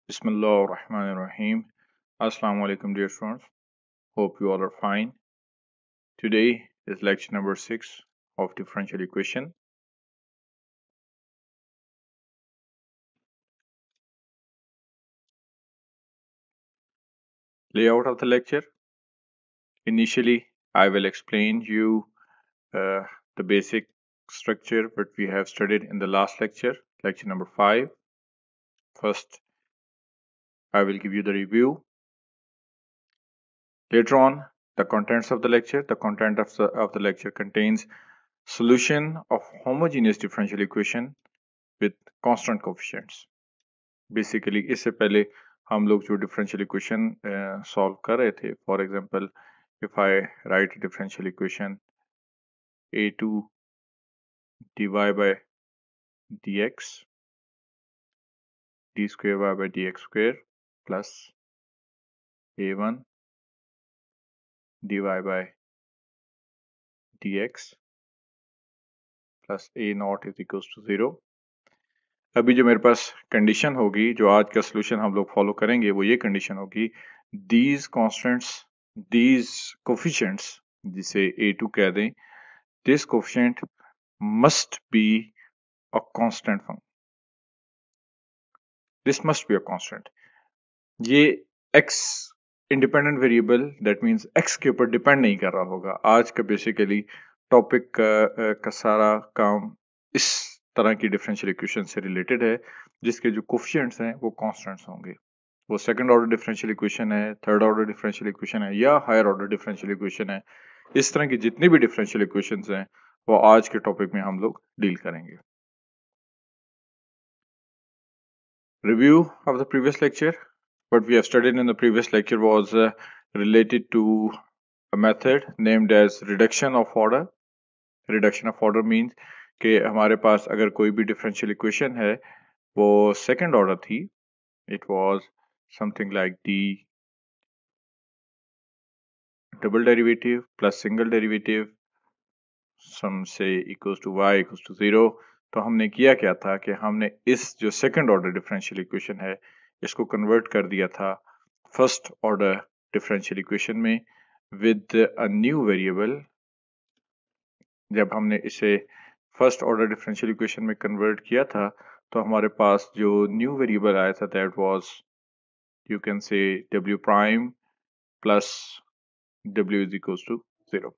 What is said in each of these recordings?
Bismillahirrahmanirrahim. Assalamu alaikum, dear students. Hope you all are fine. Today is lecture number 6 of differential equation. Layout of the lecture. Initially, I will explain you uh, the basic structure that we have studied in the last lecture, lecture number 5. First, I will give you the review. Later on, the contents of the lecture. The content of the lecture contains solution of homogeneous differential equation with constant coefficients. Basically इससे पहले हम लोग जो differential equation solve कर रहे थे, for example if I right differential equation a2 dy by dx d square y by dx square plus a1 dy by dx plus a naught is equals to 0. अभी जो मेरे पास condition होगी, जो आज का सोल्यूशन हम लोग फॉलो करेंगे, वो ये कंडीशन होगी, दीज कॉन्स्टेंट्स, दीज कोफिशिएंट्स, जिसे a2 कह दें, this coefficient must be a constant function. This must be a constant. ये x independent variable, that means x के ऊपर डिपेंड नहीं कर रहा होगा. आज का बेसिकली टॉपिक का सारा काम इस तरह की डिफरेंशियल इक्वेशन से रिलेटेड है, जिसके जो कोफिशिएंट्स हैं वो कांस्टेंट्स होंगे. वो सेकंड ऑर्डर डिफरेंशियल इक्वेशन है, थर्ड ऑर्डर डिफरेंशियल इक्वेशन है, या हायर ऑर्डर डिफरेंशियल इक्वेशन है. इस तरह की जितनी भी डिफरेंशियल इक्वेशंस हैं वो आज के टॉपिक में हम लोग डील करेंगे. Review of the previous lecture. What we have studied in the previous lecture was related to a method named as reduction of order. Reduction of order means कि हमारे पास अगर कोई भी differential equation है वो second order थी. It was something like the double derivative plus single derivative, some say equals to y equals to 0. तो हमने किया क्या था कि हमने इस जो सेकंड ऑर्डर डिफरेंशियल इक्वेशन है इसको कन्वर्ट कर दिया था फर्स्ट ऑर्डर डिफरेंशियल इक्वेशन में विद अ न्यू वेरिएबल. जब हमने इसे फर्स्ट ऑर्डर डिफरेंशियल इक्वेशन में कन्वर्ट किया था तो हमारे पास जो न्यू वेरिएबल आया था that was, you can say, w prime plus w is equals to 0.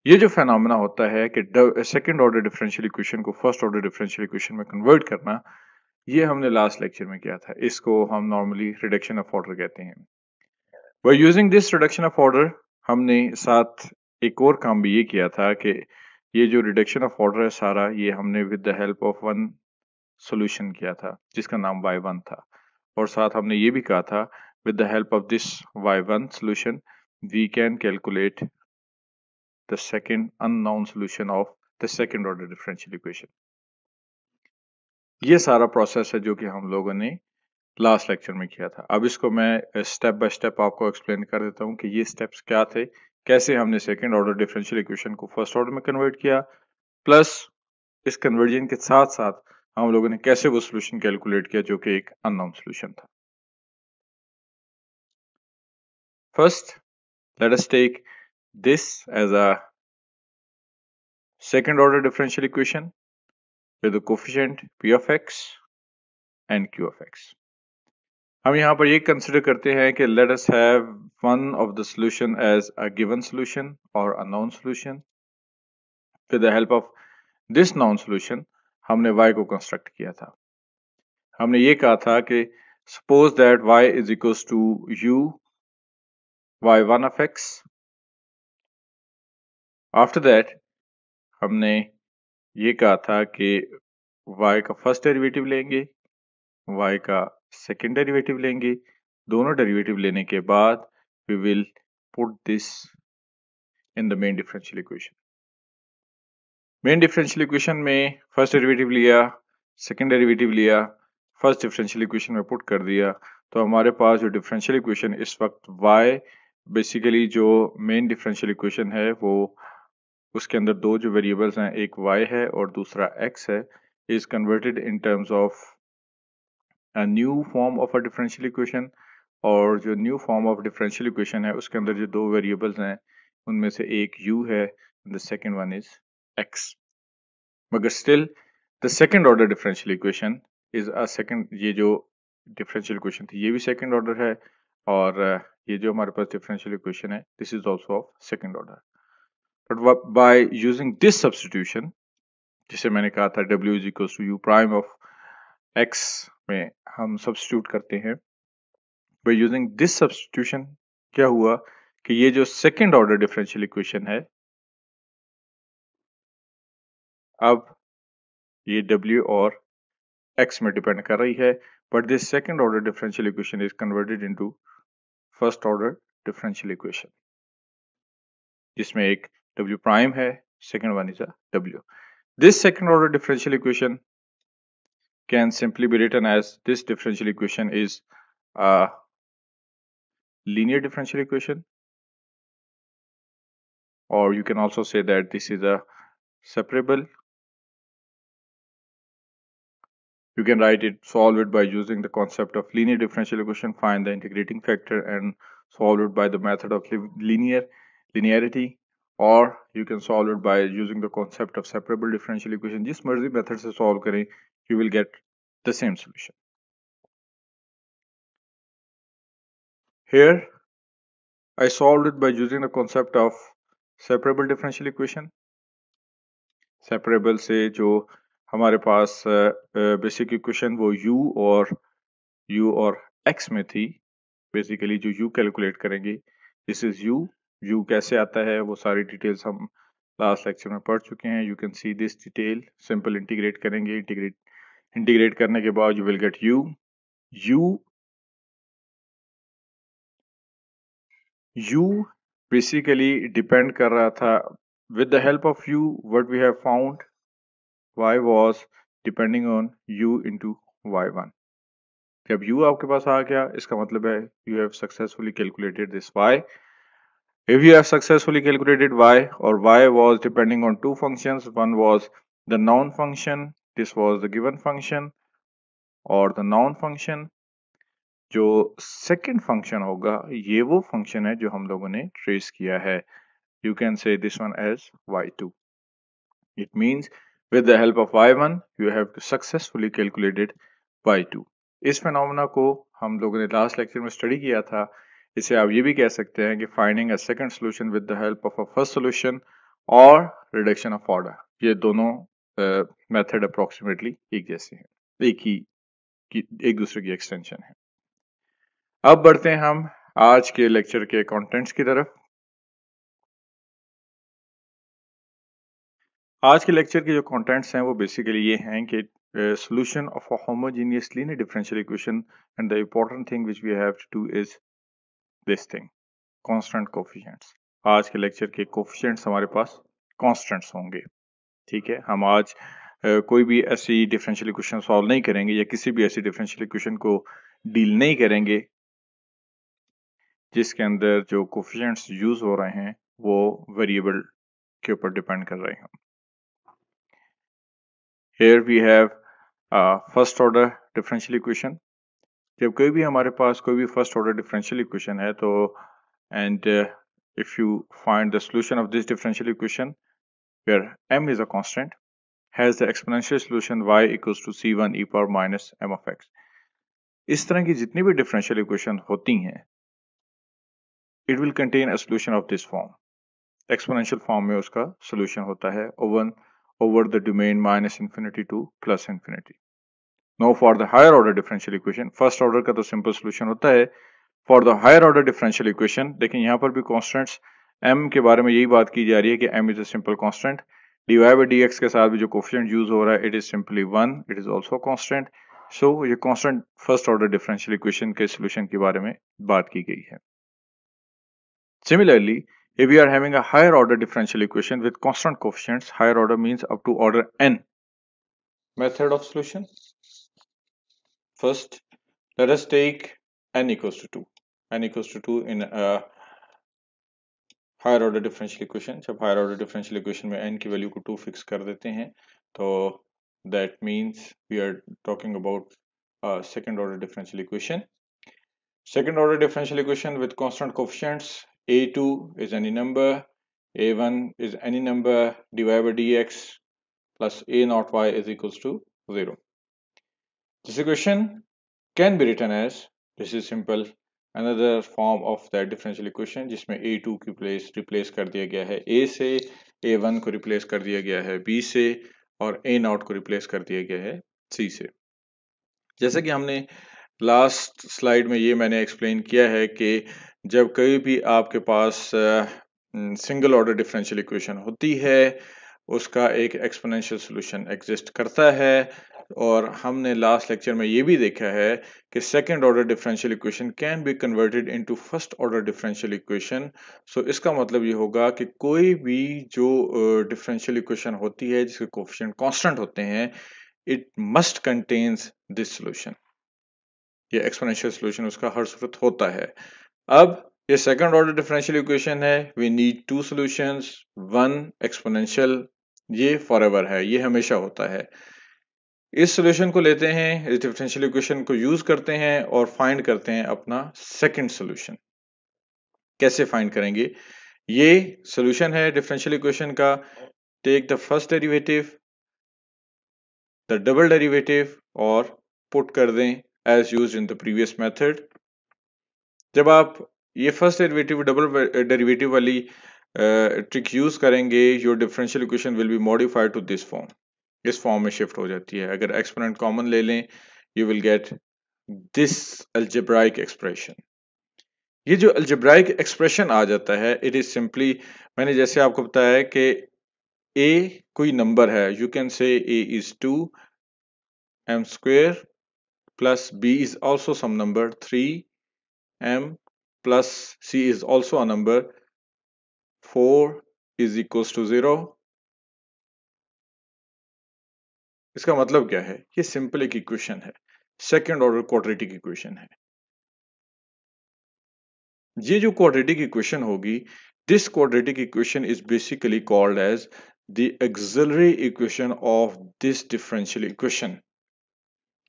ये जो फेनोमेना होता है कि सेकंड ऑर्डर डिफरेंशियल इक्वेशन को फर्स्ट ऑर्डर डिफरेंशियल इक्वेशन में कन्वर्ट करना, ये हमने लास्ट लेक्चर में किया था. इसको हम नॉर्मली रिडक्शन ऑफ ऑर्डर कहते हैं. Bye using this reduction of order हमने साथ एक और काम भी ये किया था कि ये जो रिडक्शन ऑफ ऑर्डर है सारा, ये हमने with the help of one solution किया था जिसका नाम y1 था. और साथ हमने ये भी कहा था with the help of this y1 solution we can calculate the second unknown solution of the second order differential equation. ये सारा प्रोसेस है जो कि हम लोगों ने लास्ट लेक्चर में किया था. अब इसको मैं स्टेप बाय स्टेप आपको एक्सप्लेन कर देता हूँ कि ये स्टेप्स क्या थे, कैसे हमने सेकंड ऑर्डर डिफरेंशियल इक्वेशन को फर्स्ट ऑर्डर में कन्वर्ट किया, प्लस इस कन्वर्जन के साथ साथ हम लोगों ने कैसे वो सोल्यूशन कैलकुलेट किया जो कि एक अननोन सोल्यूशन था. First, let us take this as a second order differential equation with the coefficient p of x and q of x. हम यहाँ पर ये कंसिडर करते हैं कि let us have one of the solution as a given solution or a known solution. With the help of this known solution हमने y को construct किया था. हमने ये कहा था कि suppose that y is equals to u y1 of x. After that हमने ये कहा था कि y का फर्स्ट डेरिवेटिव लेंगे, y का सेकेंड डेरिवेटिव लेंगे. दोनों डेरिवेटिव लेने के बाद we will put this in the main differential equation. Main differential equation में फर्स्ट डेरिवेटिव लिया, सेकेंड डेरिवेटिव लिया, फर्स्ट डिफरेंशियल इक्वेशन में पुट कर दिया. तो हमारे पास जो डिफरेंशियल इक्वेशन इस वक्त y, बेसिकली जो मेन डिफरेंशियल इक्वेशन है वो उसके अंदर दो जो वेरिएबल्स हैं, एक y है और दूसरा x है, is converted in terms of new form of a differential equation, और जो new form of differential equation है उसके अंदर जो दो वेरिएबल्स हैं उनमें से एक u है, the second one is x, मगर still the second order differential equation is a second, ये जो डिफरेंशियल इक्वेशन थी ये भी सेकंड ऑर्डर है, और ये जो हमारे पास डिफरेंशियल इक्वेशन है this is also of second order. But by using this substitution, जिसे मैंने कहा था w is equal to u prime of x में हम सब्स्टिट्यूट करते हैं, बाय यूजिंग दिस सब्स्टिट्यूशन क्या हुआ कि ये जो सेकंड ऑर्डर डिफरेंशियल इक्वेशन है, अब ये w और x में डिपेंड कर रही है, but this second order differential equation is converted into first order differential equation, जिसमें एक w प्राइम है, second one is a w। This second order differential equation can simply be written as this differential equation is a linear differential equation, or you can also say that this is a separable. You can write it, solve it by using the concept of linear differential equation, find the integrating factor and solve it by the method of linearity, or you can solve it by using the concept of separable differential equation. जिस मर्जी method से solve करें, you will get the same solution. Here I solved it by using the concept of separable differential equation. Separable से जो हमारे पास basic equation वो u और x में थी, बेसिकली जो u कैलकुलेट करेंगे दिस इज u कैसे आता है वो सारी डिटेल्स हम लास्ट लेक्चर में पढ़ चुके हैं। You can see this detail, simple integrate करेंगे, इंटीग्रेट करने के बाद you will gate u basically depend कर रहा था with the help of u what we have found y was depending on u into y1। जब u आपके पास आ गया इसका मतलब है you have successfully calculated this y। If you have successfully calculated y, or y was depending on two functions, one was the noun function, this was the given function, or the noun function, जो second function होगा ये वो function है जो हम लोगों ने trace किया है। You can say this one as y2। It means with the help of y1 you have successfully calculated y2। इस phenomena को हम लोगों ने लास्ट लेक्चर में स्टडी किया था। इसे आप ये भी कह सकते हैं कि finding a second solution with the help of a first solution और रिडक्शन ऑफ ऑर्डर, ये दोनों मेथड अप्रोक्सीमेटली एक जैसे हैं, एक दूसरे की एक्सटेंशन है। अब बढ़ते हैं हम आज के लेक्चर के कंटेंट्स की तरफ। आज के लेक्चर के जो कंटेंट्स हैं वो बेसिकली ये हैं कि solution of a homogeneous linear differential equation, and the important thing which we have to do is this thing, constant coefficients। आज के लेक्चर के कोफिशिएंट्स हमारे पास कांस्टेंट्स होंगे, ठीक है। हम आज कोई भी ऐसी डिफरेंशियल इक्वेशन सॉल्व नहीं करेंगे या किसी भी ऐसी डिफरेंशियल इक्वेशन को डील नहीं करेंगे जिसके अंदर जो कोफिशिएंट्स यूज हो रहे हैं वो वेरिएबल के ऊपर डिपेंड कर रहे हैं। Here we have first order differential equation. जब कोई भी हमारे पास कोई भी फर्स्ट ऑर्डर डिफरेंशियल इक्वेशन है तो and if you find the solution of this differential equation where m is a constant has the exponential solution y equals to c1 e power minus m of x। इस तरह की जितनी भी differential equation होती हैं it will contain a solution of this form. Exponential form में उसका solution होता है over the domain minus infinity to plus infinity. No for the higher order differential equation, first order का तो सिंपल सॉल्यूशन होता है। For the higher order differential equation देखिए यहाँ पर भी कॉन्स्टेंट्स m के बारे में यही बात की जा रही है कि m is a simple constant. dy by dx के साथ भी जो कोफिशिएंट यूज हो रहा है it is simply 1, it is also constant. So ये constant first order differential equation के सॉल्यूशन के बारे में बात की गई है। Similarly, if we are having a higher order differential equation with constant coefficients, higher order means up to order n. Method of solution. First, let us take n equals to 2. n equals to 2 in a higher order differential equation। जब higher order differential equation में n की value को 2 fix कर देते हैं तो that means we are talking about second order differential equation. Second order differential equation with constant coefficients. A2 is any number, A1 is any number divided by dx plus A naught y is equals to 0. This equation can be written as, this is simple, another form of that differential equation जिसमें A2 की place replace कर दिया गया है A से, A1 को replace कर दिया गया है B से और A naught को रिप्लेस कर दिया गया है C से। जैसे कि हमने लास्ट स्लाइड में ये मैंने एक्सप्लेन किया है कि जब कभी भी आपके पास सिंगल ऑर्डर डिफरेंशियल इक्वेशन होती है उसका एक एक्सपोनेंशियल सॉल्यूशन एग्जिस्ट करता है और हमने लास्ट लेक्चर में ये भी देखा है कि second order differential equation can be converted into first order differential equation. So इसका मतलब ये होगा कि कोई भी जो डिफरेंशियल इक्वेशन होती है जिसके कोएफिशिएंट कांस्टेंट होते हैं it must contains this solution. ये एक्सपोनेंशियल सॉल्यूशन उसका हर सूरत होता है। अब ये सेकंड ऑर्डर डिफरेंशियल इक्वेशन है, we need two solutions, one exponential, ये फॉरएवर है, ये हमेशा होता है। इस सॉल्यूशन को लेते हैं, इस डिफरेंशियल इक्वेशन को यूज करते हैं और फाइंड करते हैं अपना सेकंड सॉल्यूशन। कैसे फाइंड करेंगे? ये सॉल्यूशन है डिफरेंशियल इक्वेशन का, take the first derivative, the double derivative और पुट कर दें as used in the previous method। जब आप ये फर्स्ट डेरिवेटिव डबल डेरिवेटिव वाली ट्रिक यूज करेंगे your differential equation will be modified to this form, इस फॉर्म में शिफ्ट हो जाती है। अगर एक्सपोनेंट कॉमन ले लें you will get this algebraic expression. ये जो अलजेब्राइक एक्सप्रेशन आ जाता है इट इज सिंपली, मैंने जैसे आपको बताया है कि a कोई नंबर है, यू कैन से a is 2m square plus b is also some number 3m plus c is also a number 4 is equals to 0। इसका मतलब क्या है? ये सिंपल एक इक्वेशन है, सेकंड ऑर्डर क्वाड्रेटिक इक्वेशन है। ये जो क्वाड्रेटिक इक्वेशन होगी, this quadratic equation is basically called as the auxiliary equation of this differential equation.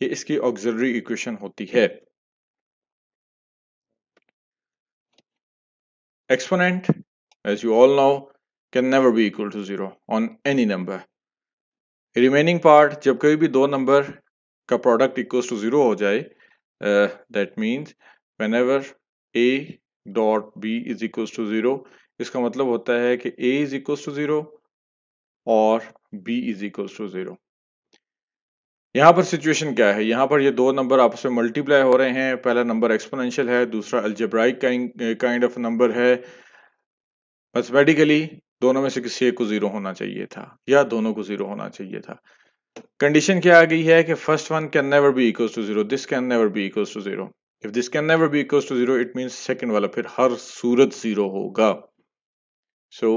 ये इसकी ऑक्सिलरी इक्वेशन होती है। Exponent, as you all know, can never be equal to 0 on any number। Remaining part, जब कभी भी दो number का product equals to 0 हो जाए, that means whenever a dot b is equals to 0, इसका मतलब होता है कि a इज इक्वल्स टू 0 और b इज इक्वल्स टू 0। यहाँ पर सिचुएशन क्या है? यहाँ पर ये दो नंबर आपस में मल्टीप्लाई हो रहे हैं, पहला नंबर एक्सपोनेंशियल है, दूसरा अलजेब्राइक काइंड ऑफ नंबर है। मैथमेटिकली दोनों में से किसी एक को 0 होना चाहिए था या दोनों को 0 होना चाहिए था। कंडीशन क्या आ गई है कि first one can never be equals to 0, this can never be equals to 0। If this can never be equals to 0 it means second वाला फिर हर सूरत 0 होगा। So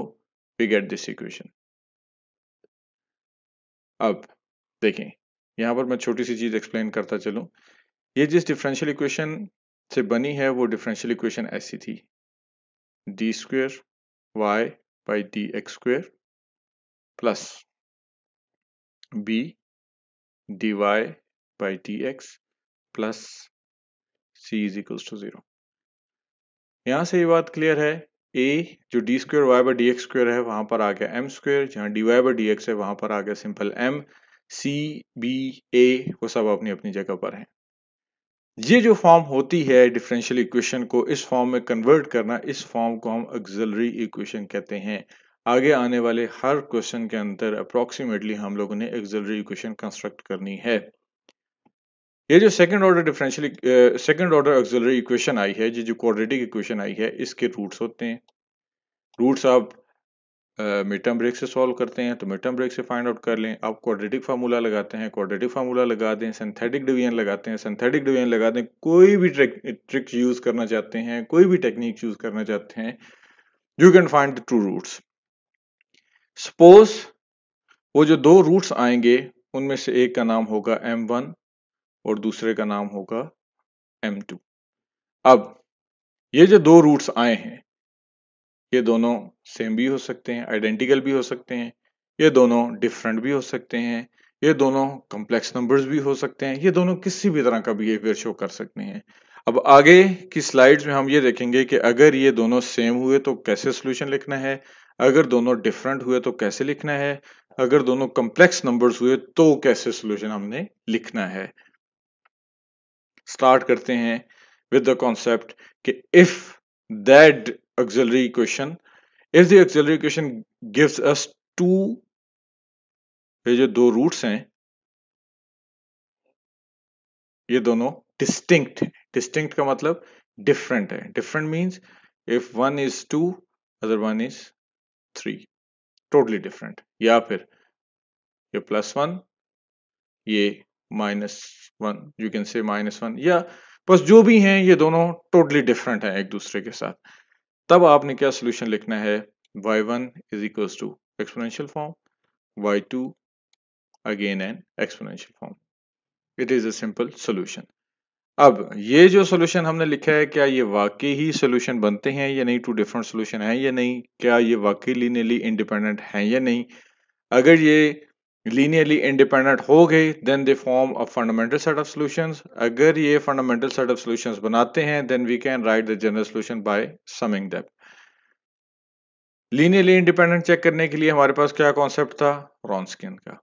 we get this equation. अब देखें, यहां पर मैं छोटी सी चीज एक्सप्लेन करता चलूं। ये जिस डिफरेंशियल इक्वेशन से बनी है वो डिफरेंशियल इक्वेशन ऐसी थी, d square y by d x square plus b dy by dx plus c is equals to 0। यहां से ये बात क्लियर है, a जो d square y by d x square है वहां पर आ गया m स्क्वेयर, जहां d y by d x है वहां पर आ गया simple m, c b a वो सब अपनी अपनी जगह पर हैं। ये जो फॉर्म होती है डिफरेंशियल इक्वेशन को इस फॉर्म में कन्वर्ट करना, इस फॉर्म को हम ऑक्सिलरी इक्वेशन कहते हैं। आगे आने वाले हर क्वेश्चन के अंदर अप्रोक्सीमेटली हम लोगों ने ऑक्सिलरी इक्वेशन कंस्ट्रक्ट करनी है। ये जो सेकंड ऑर्डर ऑक्सिलरी इक्वेशन आई है, ये जो क्वाड्रेटिक इक्वेशन आई है, इसके रूट्स होते हैं। रूट्स आप मिड टर्म ब्रेक से सॉल्व करते हैं तो मिड टर्म ब्रेक से फाइंड आउट कर लें। आप क्वाड्रेटिक फार्मूला लगाते हैं, क्वाड्रेटिक फार्मूला लगा दें, सिंथेटिक डिवीजन लगाते हैं, सिंथेटिक डिवीजन लगा दें। कोई भी ट्रिक यूज करना चाहते हैं, कोई भी टेक्निक यूज करना चाहते हैं, you can find the true roots. Suppose वो जो दो रूट्स आएंगे उनमें से एक का नाम होगा m1 और दूसरे का नाम होगा m2। अब ये जो दो रूट्स आए हैं ये दोनों सेम भी हो सकते हैं, आइडेंटिकल भी हो सकते हैं, ये दोनों डिफरेंट भी हो सकते हैं, ये दोनों कॉम्प्लेक्स नंबर्स भी हो सकते हैं, ये दोनों किसी भी तरह का बिहेवियर शो कर सकते हैं। अब आगे की स्लाइड्स में हम ये देखेंगे कि अगर ये दोनों सेम हुए तो कैसे सोल्यूशन लिखना है, अगर दोनों डिफरेंट हुए तो कैसे लिखना है, अगर दोनों कॉम्प्लेक्स नंबर्स हुए तो कैसे सोल्यूशन हमने लिखना है। स्टार्ट करते हैं विद द कॉन्सेप्ट कि if that auxiliary equation, if the auxiliary equation gives us two, ये जो दो रूट्स हैं ये दोनों डिस्टिंक्ट हैं। डिस्टिंक्ट का मतलब डिफरेंट है। Different means if one is two other one is three, totally different. या फिर ये +1, ये -1, यू कैन से -1, या बस जो भी हैं ये दोनों टोटली डिफरेंट हैं एक दूसरे के साथ। तब आपने क्या सोल्यूशन लिखना है, y1 is equals to exponential form, y2 again an exponential form. It is a simple solution. अब ये जो सोल्यूशन हमने लिखा है, क्या ये वाकई ही सोल्यूशन बनते हैं या नहीं, टू डिफरेंट सोल्यूशन है या नहीं, क्या ये वाकई लीनियरली इंडिपेंडेंट हैं या नहीं। अगर ये लीनियरली इंडिपेंडेंट हो गए then they form a fundamental set of solutions. अगर ये फंडामेंटल सेट ऑफ सॉल्यूशंस बनाते हैं then we can write the general solution by summing them. Linearly independent check करने के लिए हमारे पास क्या कॉन्सेप्ट था, रॉन्सकियन का।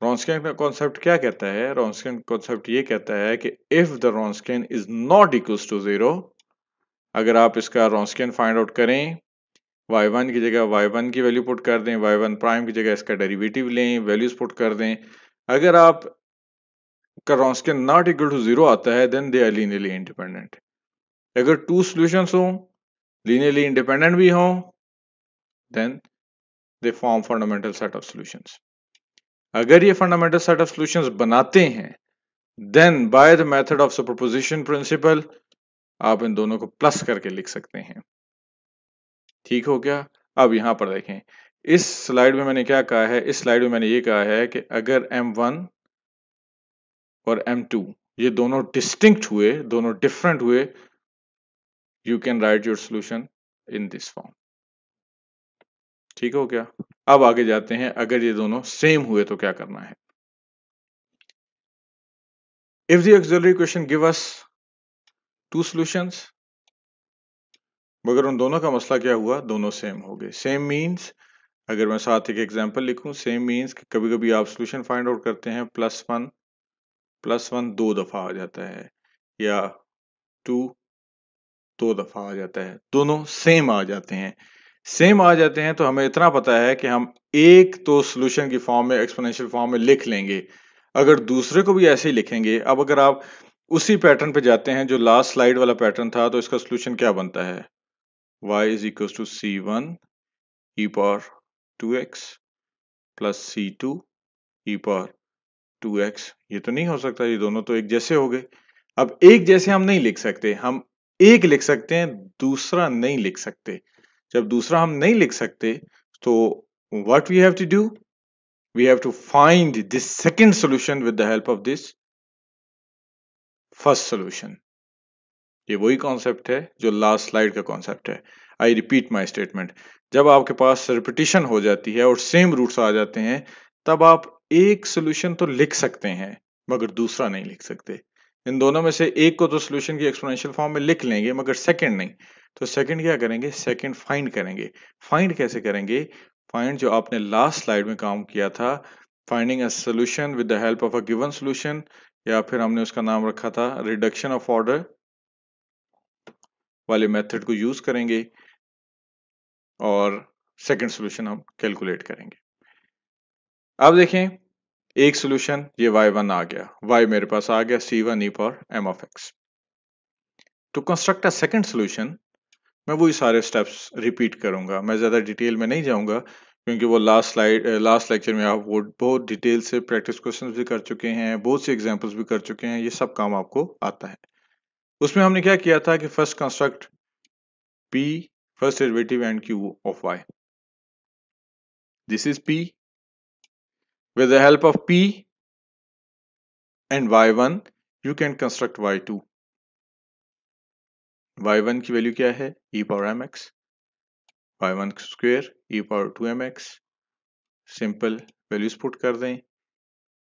रॉन्सकियन का कॉन्सेप्ट क्या कहता है, रॉन्सकियन कॉन्सेप्ट ये कहता है कि if the Wronskian is not equals to 0, अगर आप इसका रॉन्सकियन फाइंड आउट करें, y1 की जगह y1 की वैल्यू पुट कर दें, y1 प्राइम की जगह इसका डेरिवेटिव लें, वैल्यूज पुट कर दें, अगर आप का रॉन्सकियन नॉट इक्वल टू 0 आता है then they are linearly independent. अगर टू सॉल्यूशंस हों, लीनियरली इंडिपेंडेंट भी हों, then they form fundamental set of solutions. अगर ये फंडामेंटल सेट ऑफ सॉल्यूशंस बनाते हैं then by the method of superposition principle आप इन दोनों को प्लस करके लिख सकते हैं। ठीक हो गया। अब यहां पर देखें, इस स्लाइड में मैंने क्या कहा है, इस स्लाइड में मैंने ये कहा है कि अगर m1 और m2 ये दोनों डिस्टिंक्ट हुए, दोनों डिफरेंट हुए, you can write your solution in this form. ठीक हो गया। अब आगे जाते हैं, अगर ये दोनों सेम हुए तो क्या करना है। If the auxiliary equation give us two solutions, मगर उन दोनों का मसला क्या हुआ, दोनों सेम हो गए। सेम मींस, अगर मैं साथ एक एग्जांपल लिखूं, सेम मींस कि कभी कभी आप सॉल्यूशन फाइंड आउट करते हैं +1 दो दफा आ जाता है, या 2 दो दफा आ जाता है, दोनों सेम आ जाते हैं। सेम आ जाते हैं तो हमें इतना पता है कि हम एक तो सॉल्यूशन की फॉर्म में, एक्सपोनेंशियल फॉर्म में लिख लेंगे, अगर दूसरे को भी ऐसे ही लिखेंगे। अब अगर आप उसी पैटर्न पे जाते हैं जो लास्ट स्लाइड वाला पैटर्न था, तो इसका सॉल्यूशन क्या बनता है, y is equal to c1 e power 2x plus c2 e power 2x। ये तो नहीं हो सकता, ये दोनों तो एक जैसे हो गए। अब एक जैसे हम नहीं लिख सकते, हम एक लिख सकते हैं, दूसरा नहीं लिख सकते। जब दूसरा हम नहीं लिख सकते तो what we have to do, we have to find this second solution with the help of this first solution. ये वही कॉन्सेप्ट है जो लास्ट स्लाइड का कॉन्सेप्ट है। आई रिपीट माई स्टेटमेंट, जब आपके पास रिपीटिशन हो जाती है और सेम रूट्स आ जाते हैं तब आप एक सॉल्यूशन तो लिख सकते हैं मगर दूसरा नहीं लिख सकते। इन दोनों में से एक को तो सॉल्यूशन की एक्सपोनेंशियल फॉर्म में लिख लेंगे मगर सेकंड नहीं। तो सेकंड क्या करेंगे, सेकंड फाइंड करेंगे। फाइंड कैसे करेंगे, फाइंड जो आपने लास्ट स्लाइड में काम किया था, finding a solution with the help of a given solution, या फिर हमने उसका नाम रखा था रिडक्शन ऑफ ऑर्डर वाले मेथड को यूज करेंगे और सेकंड सॉल्यूशन हम कैलकुलेट करेंगे। अब देखें, एक सॉल्यूशन ये y1 आ गया, y मेरे पास आ गया c1 e power m of x। To construct a second solution मैं वही सारे स्टेप्स रिपीट करूंगा, मैं ज्यादा डिटेल में नहीं जाऊंगा क्योंकि वो लास्ट लेक्चर में आप वो बहुत डिटेल से प्रैक्टिस क्वेश्चंस भी कर चुके हैं, बहुत सी एग्जांपल्स भी कर चुके हैं, ये सब काम आपको आता है। उसमें हमने क्या किया था कि first construct p first derivative and q of y. This is p. With the help of p and y1 you can construct y2. y1 की वैल्यू क्या है, e power mx, y1 square e power 2mx। Simple values put कर दें,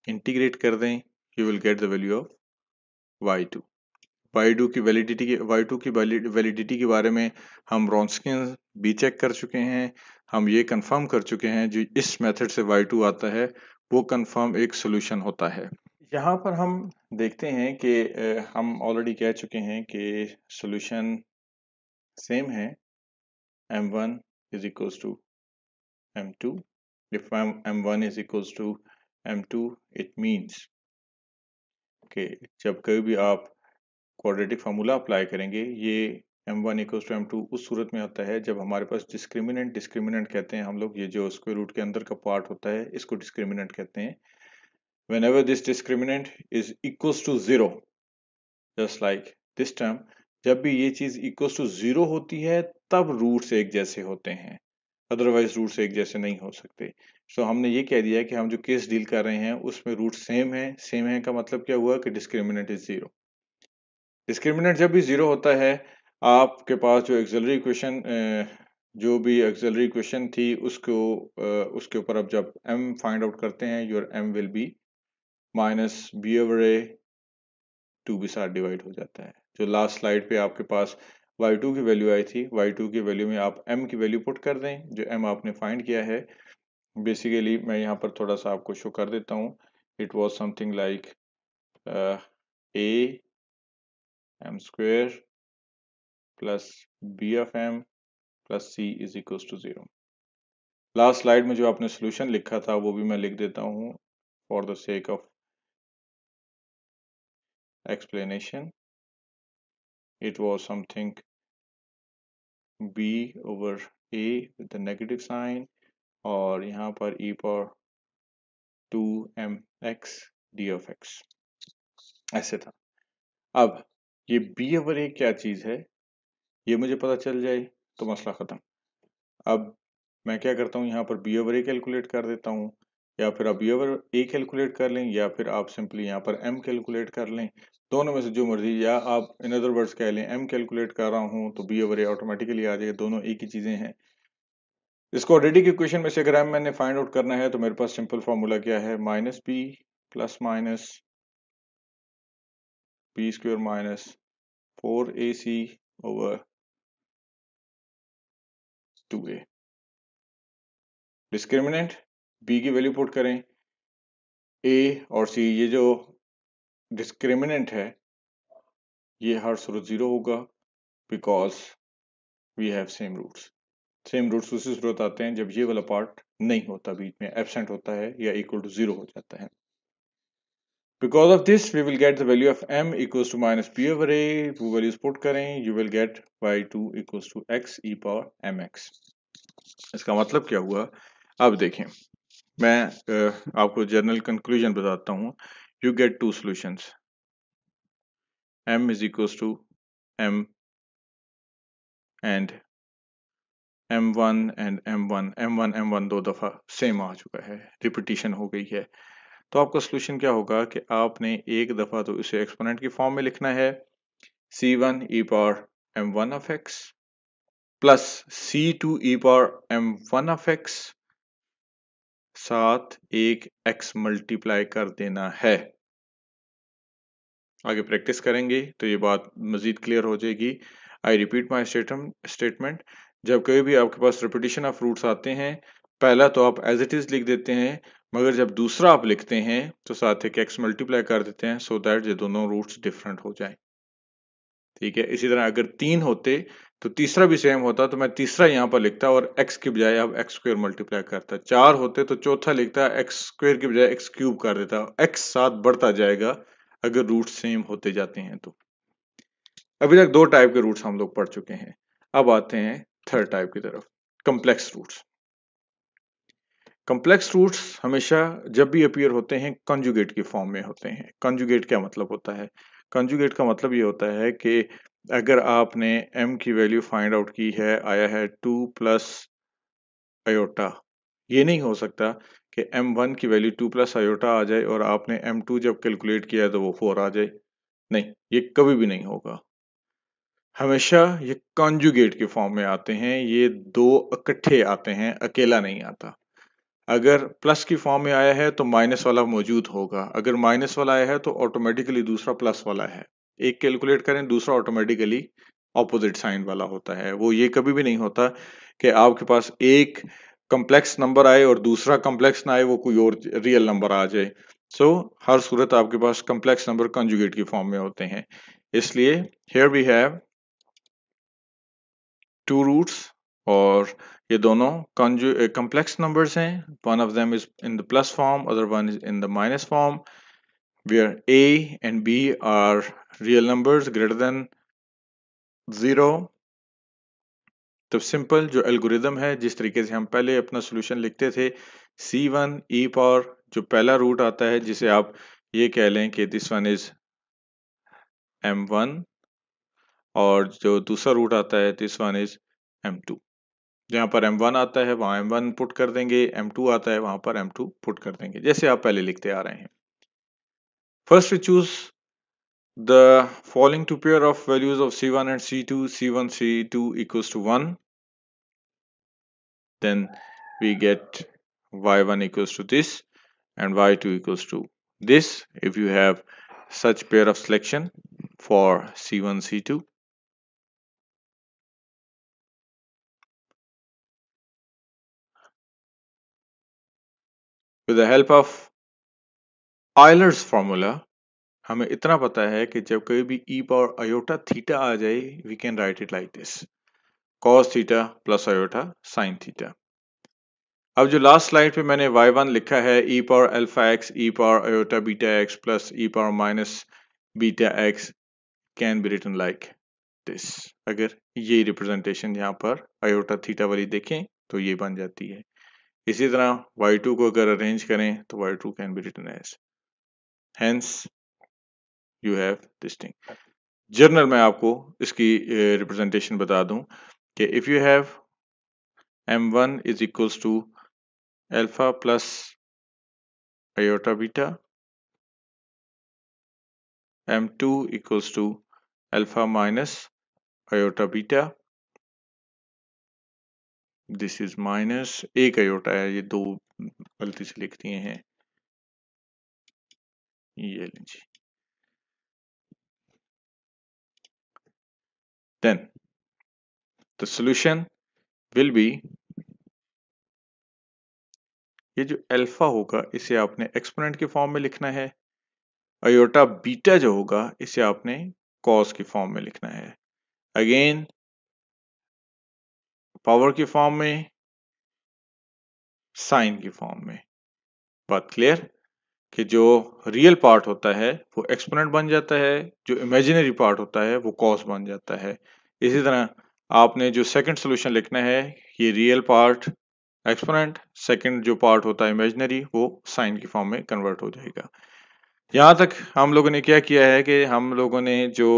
integrate कर दें, you will get the value of y2। y2 की validity के बारे में हम रॉन्स्कियन भी चेक कर चुके हैं। हम ये कंफर्म कर चुके हैं जो इस मेथड से y2 आता है वो कंफर्म एक सोल्यूशन होता है। यहाँ पर हम देखते हैं कि हम ऑलरेडी कह चुके हैं कि सोल्यूशन सेम है, m1 is equals to m2। if m1 is equals to m2 it means कि जब कभी भी आप क्वाड्रेटिक फार्मूला अप्लाई करेंगे ये m1 इक्वल्स टू m2 उस सूरत में होता है जब हमारे पास डिस्क्रिमिनेंट कहते हैं हम लोग, ये जो स्क्वायर रूट के अंदर का पार्ट होता है इसको डिस्क्रिमिनेंट कहते हैं। whenever this discriminant is equals to 0, just like this term, जब भी ये चीज इक्वल्स टू 0 होती है तब रूट्स एक जैसे होते हैं, अदरवाइज रूट्स एक जैसे नहीं हो सकते। तो हमने ये कह दिया कि हम जो केस डील कर रहे हैं उसमें रूट सेम है। सेम है का मतलब क्या हुआ कि डिस्क्रिमिनेंट इज 0। डिस्क्रिमिनेंट जब भी 0 होता है आपके पास जो एक्सिलरी इक्वेशन थी उसके ऊपर अब जब m फाइंड आउट करते हैं your m will be minus b over a 2 के साथ डिवाइड हो जाता है। जो लास्ट स्लाइड पे आपके पास y2 की वैल्यू आई थी, y2 की वैल्यू में आप m की वैल्यू पुट कर दें जो m आपने फाइंड किया है। बेसिकली मैं यहाँ पर थोड़ा सा आपको शो कर देता हूँ। It was something like a m square plus b of m plus c is equals to 0। Last slide में जो आपने सोल्यूशन लिखा था वो भी मैं लिख देता हूँ for the sake of explanation. It was something b over a with the negative sign और यहाँ पर e power 2mx d of x ऐसे था। अब ये b over a क्या चीज है ये मुझे पता चल जाए तो मसला खत्म। अब मैं क्या करता हूँ यहाँ पर b over a कैलकुलेट कर देता हूँ, या फिर आप b over a कैलकुलेट कर लें या फिर आप सिंपली यहाँ पर m कैलकुलेट कर लें, दोनों में से जो मर्जी, या आप इन अदर वर्ड्स कह लें m कैलकुलेट कर रहा हूँ तो b over a ऑटोमेटिकली आ जाएगा, दोनों एक ही चीजें हैं। इसको क्वाड्रेटिक इक्वेशन में से अगर m मैंने फाइंड आउट करना है तो मेरे पास सिंपल फॉर्मूला क्या है, minus b plus minus b square minus 4ac over 2a। Discriminant b की वैल्यू पुट करें, a और c, ये जो डिस्क्रिमिनेंट है ये हर सूरत 0 होगा because we have same roots. Same roots उसी सूरत आते हैं जब ये वाला पार्ट नहीं होता, बीच में एब्सेंट होता है या इक्वल टू 0 हो जाता है। Because of this we will get the value of m equals to minus b over a, वो वैल्यूज पुट करें you will get y2 equals to x e power mx। इसका मतलब क्या हुआ, अब देखें मैं आपको जनरल कंक्लूजन बताता हूँ। you get two solutions, m is equals to m and m1 and m1 दो दफा सेम आ चुका है, रिपीटिशन हो गई है। तो आपका सोल्यूशन क्या होगा कि आपने एक दफा तो इसे एक्सपोनेंट की फॉर्म में लिखना है, c1 e power m1 of x plus c2 e power m1 of x साथ एक x मल्टीप्लाई कर देना है। आगे प्रैक्टिस करेंगे तो ये बात मजीद क्लियर हो जाएगी। आई रिपीट माई स्टेटमेंट, जब कभी भी आपके पास रिपीटिशन ऑफ रूट्स आते हैं पहला तो आप एज इट इज लिख देते हैं, मगर जब दूसरा आप लिखते हैं तो साथ एक x मल्टीप्लाई कर देते हैं सो दैट ये दोनों रूट्स डिफरेंट हो जाएं। ठीक है, इसी तरह अगर 3 होते तो तीसरा भी सेम होता तो मैं तीसरा यहाँ पर लिखता और x की बजाय अब x स्क्वायर मल्टीप्लाई करता। 4 होते तो चौथा लिखता x स्क्वायर की बजाय x क्यूब कर देता, x साथ बढ़ता जाएगा अगर रूट सेम होते जाते हैं तो। अभी तक 2 टाइप के रूट्स हम लोग पढ़ चुके हैं, अब आते हैं थर्ड टाइप की तरफ, कॉम्प्लेक्स रूट्स। कॉम्प्लेक्स रूट्स हमेशा जब भी अपीयर होते हैं कंजुगेट की फॉर्म में होते हैं। कंजुगेट क्या मतलब होता है, कंजुगेट का मतलब ये होता है कि अगर आपने m की वैल्यू फाइंड आउट की है, आया है 2 प्लस आयोटा, ये नहीं हो सकता कि m1 की वैल्यू 2 प्लस आयोटा आ जाए और आपने m2 जब कैलकुलेट किया तो वो 4 आ जाए, नहीं, ये कभी भी नहीं होगा। हमेशा ये कॉन्जुगेट के फॉर्म में आते हैं, ये दो इकट्ठे आते हैं, अकेला नहीं आता। अगर प्लस की फॉर्म में आया है तो माइनस वाला मौजूद होगा, अगर माइनस वाला आया है तो ऑटोमेटिकली दूसरा प्लस वाला है। एक कैलकुलेट करें, दूसरा ऑटोमेटिकली ऑपोजिट साइन वाला होता है। वो ये कभी भी नहीं होता कि आपके पास एक कम्प्लेक्स नंबर आए और दूसरा कम्प्लेक्स ना आए, वो कोई और रियल नंबर आ जाए। सो हर सूरत आपके पास कम्प्लेक्स नंबर कंजुगेट की फॉर्म में होते हैं। इसलिए here we have two roots, और ये दोनों कॉम्प्लेक्स नंबर्स हैं। One of them is in the plus form, other one is in the minus form, where a and b are real numbers greater than 0। तो simple जो algorithm है, जिस तरीके से हम पहले अपना सॉल्यूशन लिखते थे, c1 e पावर जो पहला रूट आता है, जिसे आप ये कह लें कि दिस वन इज m1, और जो दूसरा रूट आता है दिस वन इज m2। जहां पर m1 आता है वहां m1 पुट कर देंगे, m2 आता है वहां पर m2 पुट कर देंगे, जैसे आप पहले लिखते आ रहे हैं। First we choose the following two pair of values of c1 and c2, c1 c2 equals to 1, then we get y1 equals to this and y2 equals to this if you have such pair of selection for c1 c2। with the help of Euler's formula हमें इतना पता है कि जब कभी भी e power iota theta आ जाए, we can write it like this, cos theta plus iota sin theta. अब जो लास्ट स्लाइड पे मैंने y1 लिखा है e power alpha x e power iota beta x plus e power minus beta x can be written like this. अगर ये representation यहाँ पर आयोटा थीटा वाली देखें तो ये बन जाती है। इसी तरह y2 को अगर अरेंज करें तो y2 can be written as, hence you have this thing. General में आपको इसकी रिप्रेजेंटेशन बता दूं कि if you have m1 is equals to alpha plus iota beta, m2 equals to alpha minus iota beta, this is minus एक iota है, ये दो गलती से लिख दिए हैं, ये लीजिए। then the solution will be, ये जो अल्फा होगा इसे आपने एक्सपोनेंट के फॉर्म में लिखना है, आयोटा बीटा जो होगा इसे आपने कॉस की फॉर्म में लिखना है, अगेन पावर की फॉर्म में, साइन की फॉर्म में। बात क्लियर कि जो रियल पार्ट होता है वो एक्सपोनेंट बन जाता है, जो इमेजिनरी पार्ट होता है वो कॉस बन जाता है। इसी तरह आपने जो सेकंड सॉल्यूशन लिखना है, ये रियल पार्ट एक्सपोनेंट, सेकंड जो पार्ट होता है इमेजिनरी वो साइन की फॉर्म में कन्वर्ट हो जाएगा। यहाँ तक हम लोगों ने क्या किया है कि हम लोगों ने जो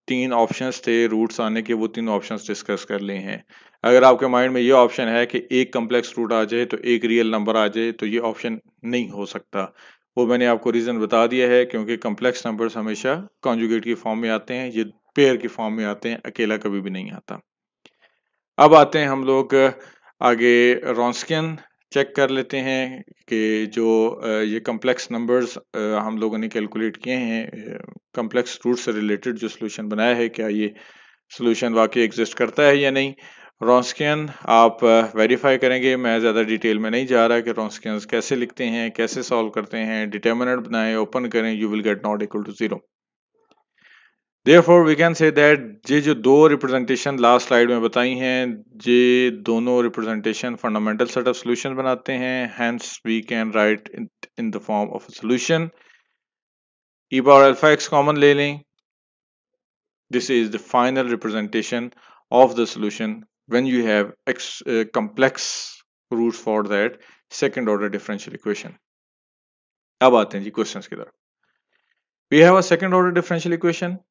तीन ऑप्शंस थे रूट्स आने के, वो तीन ऑप्शंस डिस्कस कर लिए हैं। अगर आपके माइंड में ये ऑप्शन है कि एक कम्प्लेक्स रूट आ जाए तो एक रियल नंबर आ जाए, तो ये ऑप्शन नहीं हो सकता। वो मैंने आपको रीजन बता दिया है, क्योंकि कम्प्लेक्स नंबर्स हमेशा कॉन्जुगेट की फॉर्म में आते हैं, ये पेयर की फॉर्म में आते हैं, अकेला कभी भी नहीं आता। अब आते हैं हम लोग आगे रॉन्स्कियन चेक कर लेते हैं कि जो ये कम्प्लेक्स नंबर्स हम लोगों ने कैलकुलेट किए हैं, कम्प्लेक्स रूट से रिलेटेड जो सोल्यूशन बनाया है, क्या ये सोल्यूशन वाकई एग्जिस्ट करता है या नहीं। रॉन्स्कियन आप वेरीफाई करेंगे, मैं ज़्यादा डिटेल में नहीं जा रहा कि रॉन्स्कियन कैसे लिखते हैं, कैसे सॉल्व करते हैं। डिटर्मिनेंट बनाएं, ओपन करें, you will get not equal to 0। Therefore we can say that ये जो दो रिप्रेजेंटेशन लास्ट स्लाइड में बताई हैं, ये दोनों representation fundamental set of solution बनाते हैं, hence we can write in the form of a solution। e power alpha x common ले लें, this is the final representation of the solution when you have x complex roots for that second order differential equation। अब आते हैं जी questions की तरफ। we have a second order differential equation,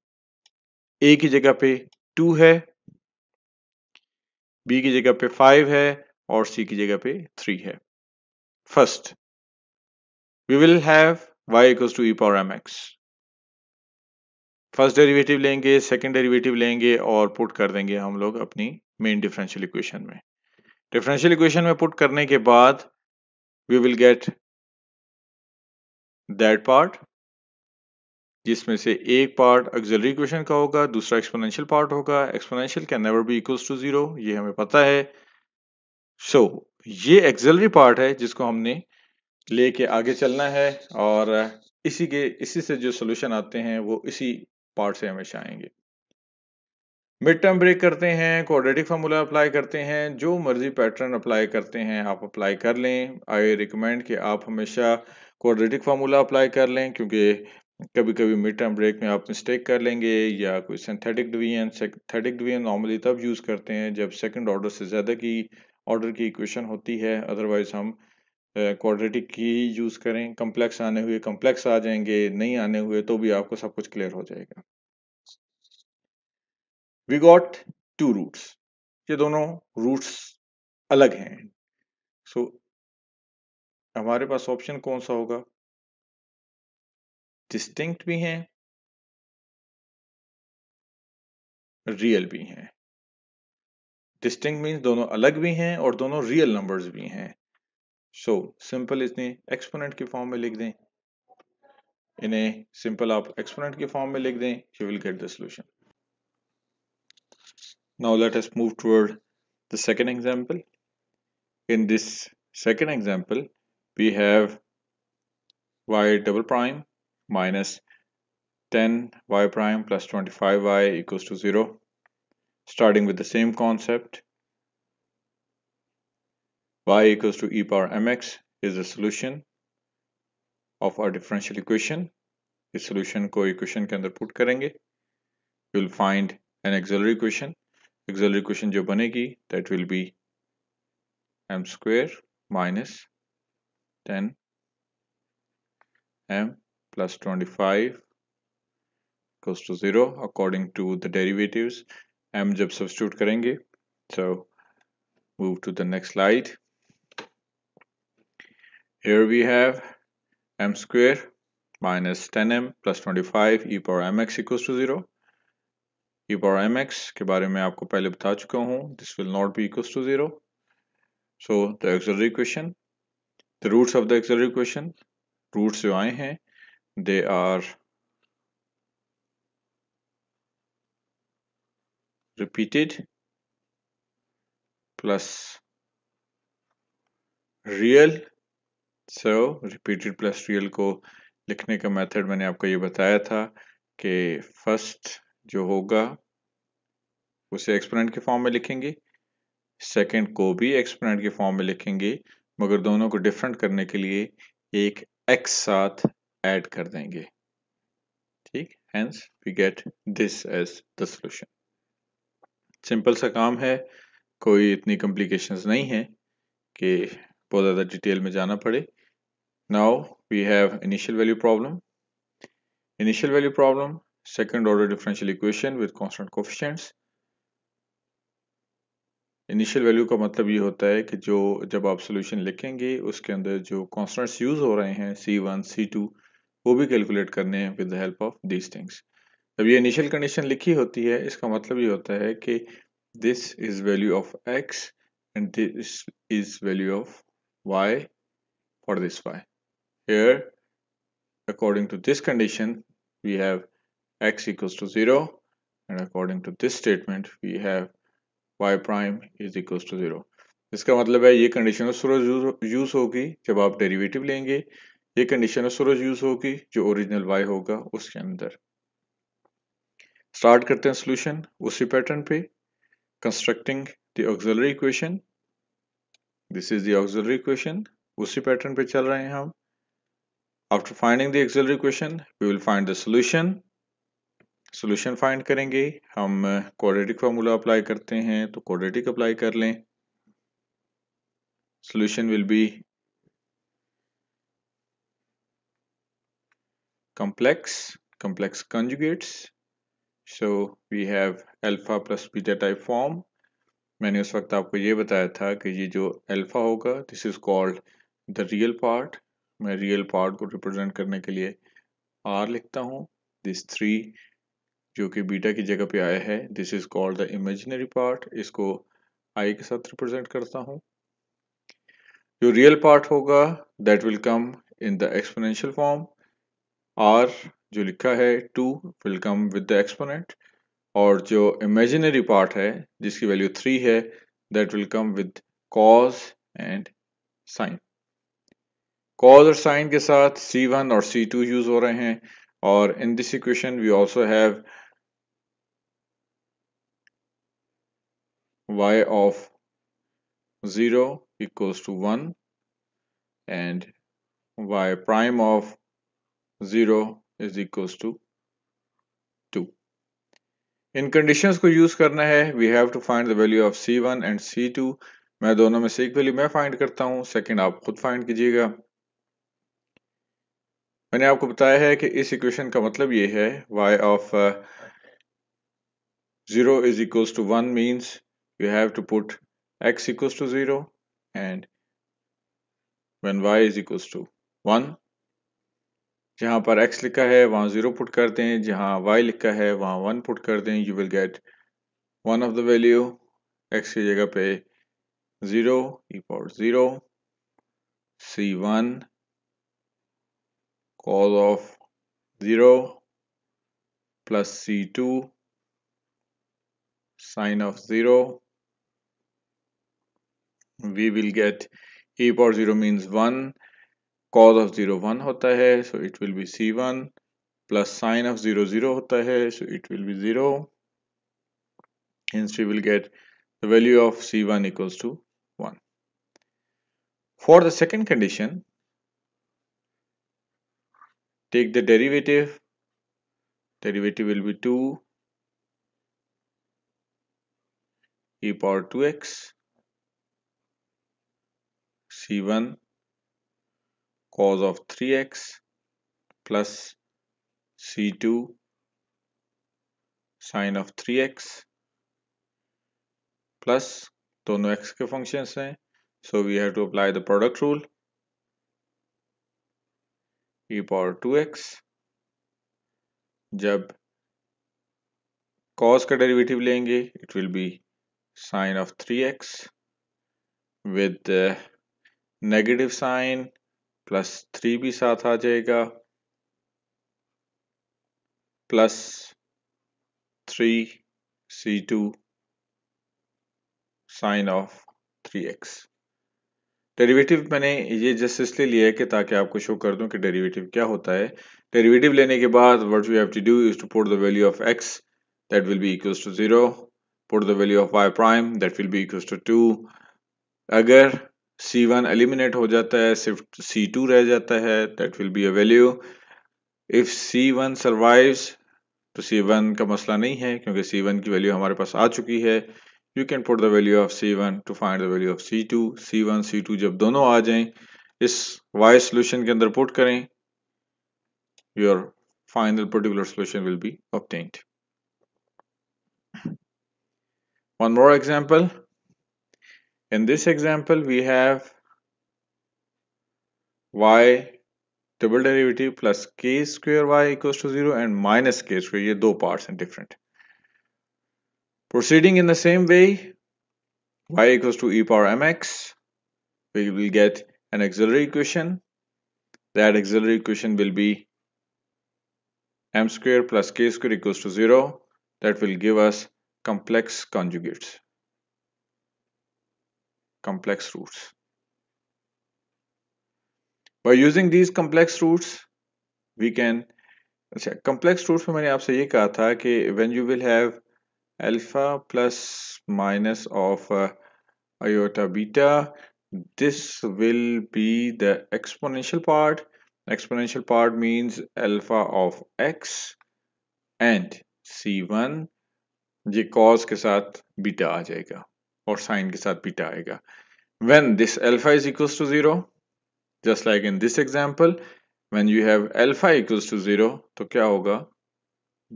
a की जगह पे 2 है, b की जगह पे 5 है और c की जगह पे 3 है। First we will have y equals to e power mx। First derivative लेंगे, सेकंड डेरिवेटिव लेंगे और पुट कर देंगे हम लोग अपनी मेन डिफरेंशियल इक्वेशन में। डिफरेंशियल इक्वेशन में पुट करने के बाद we will get that part जिसमें से एक पार्ट ऑक्सिलरी इक्वेशन का होगा, दूसरा एक्सपोनेंशियल पार्ट होगा। Exponential can never be equals to zero, ये हमें पता है। सो ये एक्सिलरी पार्ट है जिसको हमने लेके आगे चलना है, और इसी से जो सोल्यूशन आते हैं वो इसी पार्ट से हमेशा आएंगे। मिड टर्म ब्रेक करते हैं, क्वाड्रेटिक फार्मूला अप्लाई करते हैं, जो मर्जी पैटर्न अप्लाई करते हैं आप अप्लाई कर लें। आई रिकमेंड कि आप हमेशा क्वाड्रेटिक फार्मूला अप्लाई कर लें, क्योंकि कभी कभी मिड टर्म ब्रेक में आप मिस्टेक कर लेंगे, या कोई सिंथेटिक डिवीजन नॉर्मली तब यूज करते हैं जब सेकंड ऑर्डर से ज्यादा की ऑर्डर की इक्वेशन होती है। अदरवाइज हम क्वाड्रेटिक की ही यूज करें। कम्प्लेक्स आने हुए कम्प्लेक्स आ जाएंगे, नहीं आने हुए तो भी आपको सब कुछ क्लियर हो जाएगा। वी गॉट टू रूट्स, ये दोनों रूट्स अलग हैं। सो हमारे पास ऑप्शन कौन सा होगा? डिस्टिंक्ट भी हैं, रियल भी हैं। डिस्टिंक्ट मीन्स दोनों अलग भी हैं और दोनों रियल नंबर्स भी हैं। सो सिंपल इन्हें एक्सपोनेंट की फॉर्म में लिख दें, इन्हें सिंपल आप एक्सपोनेंट की फॉर्म में लिख दें, you will get the solution. Now let us move toward the second example. In this second example, we have y double prime minus 10y prime plus 25y equals to 0. Starting with the same concept, y equals to e power mx is the solution of our differential equation. इस solution को equation के अंदर put करेंगे, you will find an auxiliary equation. Auxiliary equation जो बनेगी that will be m square minus 10 m plus 25 equals to 0 according to the derivatives. m जब substitute करेंगे, so move to the next slide. Here we have m square minus 10m plus 25 e power mx equals to 0. e power mx के बारे में आपको पहले बता चुका हूँ, this will not be equals to 0. So the auxiliary equation, the roots of the auxiliary equation, roots जो आए हैं they are repeated plus real. So repeated plus real को लिखने का मेथड मैंने आपको ये बताया था कि फर्स्ट जो होगा उसे एक्सपोनेंट के फॉर्म में लिखेंगे, सेकंड को भी एक्सपोनेंट के फॉर्म में लिखेंगे, मगर दोनों को डिफरेंट करने के लिए एक x साथ ऐड कर देंगे। ठीक, hence we get this as the solution. Simple सा काम है, कोई इतनी कॉम्प्लिकेशंस नहीं है कि बहुत ज़्यादा डिटेल में जाना पड़े। Now we have initial value problem. Initial value problem, second order differential equation with constant coefficients. Initial value का मतलब ये होता है कि जो जब आप सॉल्यूशन लिखेंगे उसके अंदर जो कांस्टेंट्स यूज हो रहे हैं C1, C2 वो भी कैलकुलेट करने हैं with the help of these things. जब ये इनिशियल कंडीशन लिखी होती है इसका मतलब ये होता है कि this is value of x and this is value of y for this y। Here according to this condition we have x equals to 0 and according to this statement we have y prime is equals to 0। इसका मतलब है ये condition of Suraj use होगी जब आप derivative लेंगे, ये condition of Suraj use होगी जो ओरिजिनल y होगा उसके अंदर। स्टार्ट करते हैं सॉल्यूशन उसी पैटर्न पे, constructing the auxiliary equation. This is the auxiliary equation, उसी पैटर्न पे चल रहे हैं हम। After finding the auxiliary equation we will find the solution. Solution find करेंगे, हम क्वाड्रेटिक फार्मूला अप्लाई करते हैं तो क्वाड्रेटिक अप्लाई कर लें। Solution will be complex conjugates. So we have alpha plus beta type form. मैंने उस वक्त आपको ये बताया था कि ये जो अल्फा होगा this is called the real part. मैं रियल पार्ट को रिप्रेजेंट करने के लिए R लिखता हूँ। दिस 3 जो कि बीटा की जगह पे आया है this is called the imaginary part, इसको I के साथ रिप्रेजेंट करता हूँ। जो रियल पार्ट होगा that will come in the exponential form, r जो लिखा है 2 will come with the exponent, और जो इमेजिनरी पार्ट है जिसकी वैल्यू 3 है that will come with cos and sin। cos और sin के साथ c1 और c2 यूज हो रहे हैं, और in this equation we also have y of 0 equals to 1 and y prime of 0 is equals to 2। इन कंडीशंस को यूज करना है, we have to find the value of c1 and c2। मैं दोनों में से एक वैल्यू मैं फाइंड करता हूं, सेकंड आप खुद फाइंड कीजिएगा। मैंने आपको बताया है कि इस इक्वेशन का मतलब ये है y of 0 is equals to 1 means you have to put x equals to 0 and when y is equals to 1, जहां पर x लिखा है वहां 0 पुट कर दें, जहां y लिखा है वहां 1 पुट कर दें। You will get one of the value, x की जगह पे 0 e power 0 c1 cos of 0 plus c2 sin of 0, we will get e power 0 means 1, cos of 0 1 होता है, so it will be c1 plus sin of 0 0 होता है, so it will be 0, hence we will get the value of c1 equals to 1. For the second condition, take the derivative will be 2 e power 2x c1 cos of 3x plus c2 sin of 3x plus दोनों x के functions हैं, so we have to apply the product rule, e power 2x जब cos का derivative लेंगे it will be sin of 3x with negative sign plus 3 भी साथ आ जाएगा plus 3c2 sign of 3x। Derivative मैंने ये जस्ट इसलिए लिया है कि ताकि आपको शो कर दूं कि डेरिवेटिव क्या होता है। डेरिवेटिव लेने के बाद what we have to do is to put the value of x that will be equals to 0, put the value of y prime that will be equals to 2। अगर c1 एलिमिनेट हो जाता है, सिर्फ c2 रह जाता है, that will be a value. If c1 survives तो c1 का मसला नहीं है क्योंकि c1 की वैल्यू हमारे पास आ चुकी है। You can put the value of c1 to find the value of c2। c1 c2 जब दोनों आ जाएं इस y solution के अंदर पुट करें, your final particular solution will be obtained। One more example. In this example we have y double derivative plus k square y equals to 0 and minus k square, ये दो parts हैं different। Proceeding in the same way, y equals to e power mx, we will get an auxiliary equation. That auxiliary equation will be m square plus k square equals to 0. That will give us complex conjugates, complex roots. By using these complex roots, we can, complex roots में मैंने आपसे ये कहा था कि when you will have alpha plus minus of iota beta, this will be the exponential part. Exponential part means alpha of x and c1 ये cos के साथ बीटा आ जाएगा और sin के साथ बीटा आएगा। When this alpha is equals to 0, just like in this example, when you have alpha equals to 0, तो क्या होगा?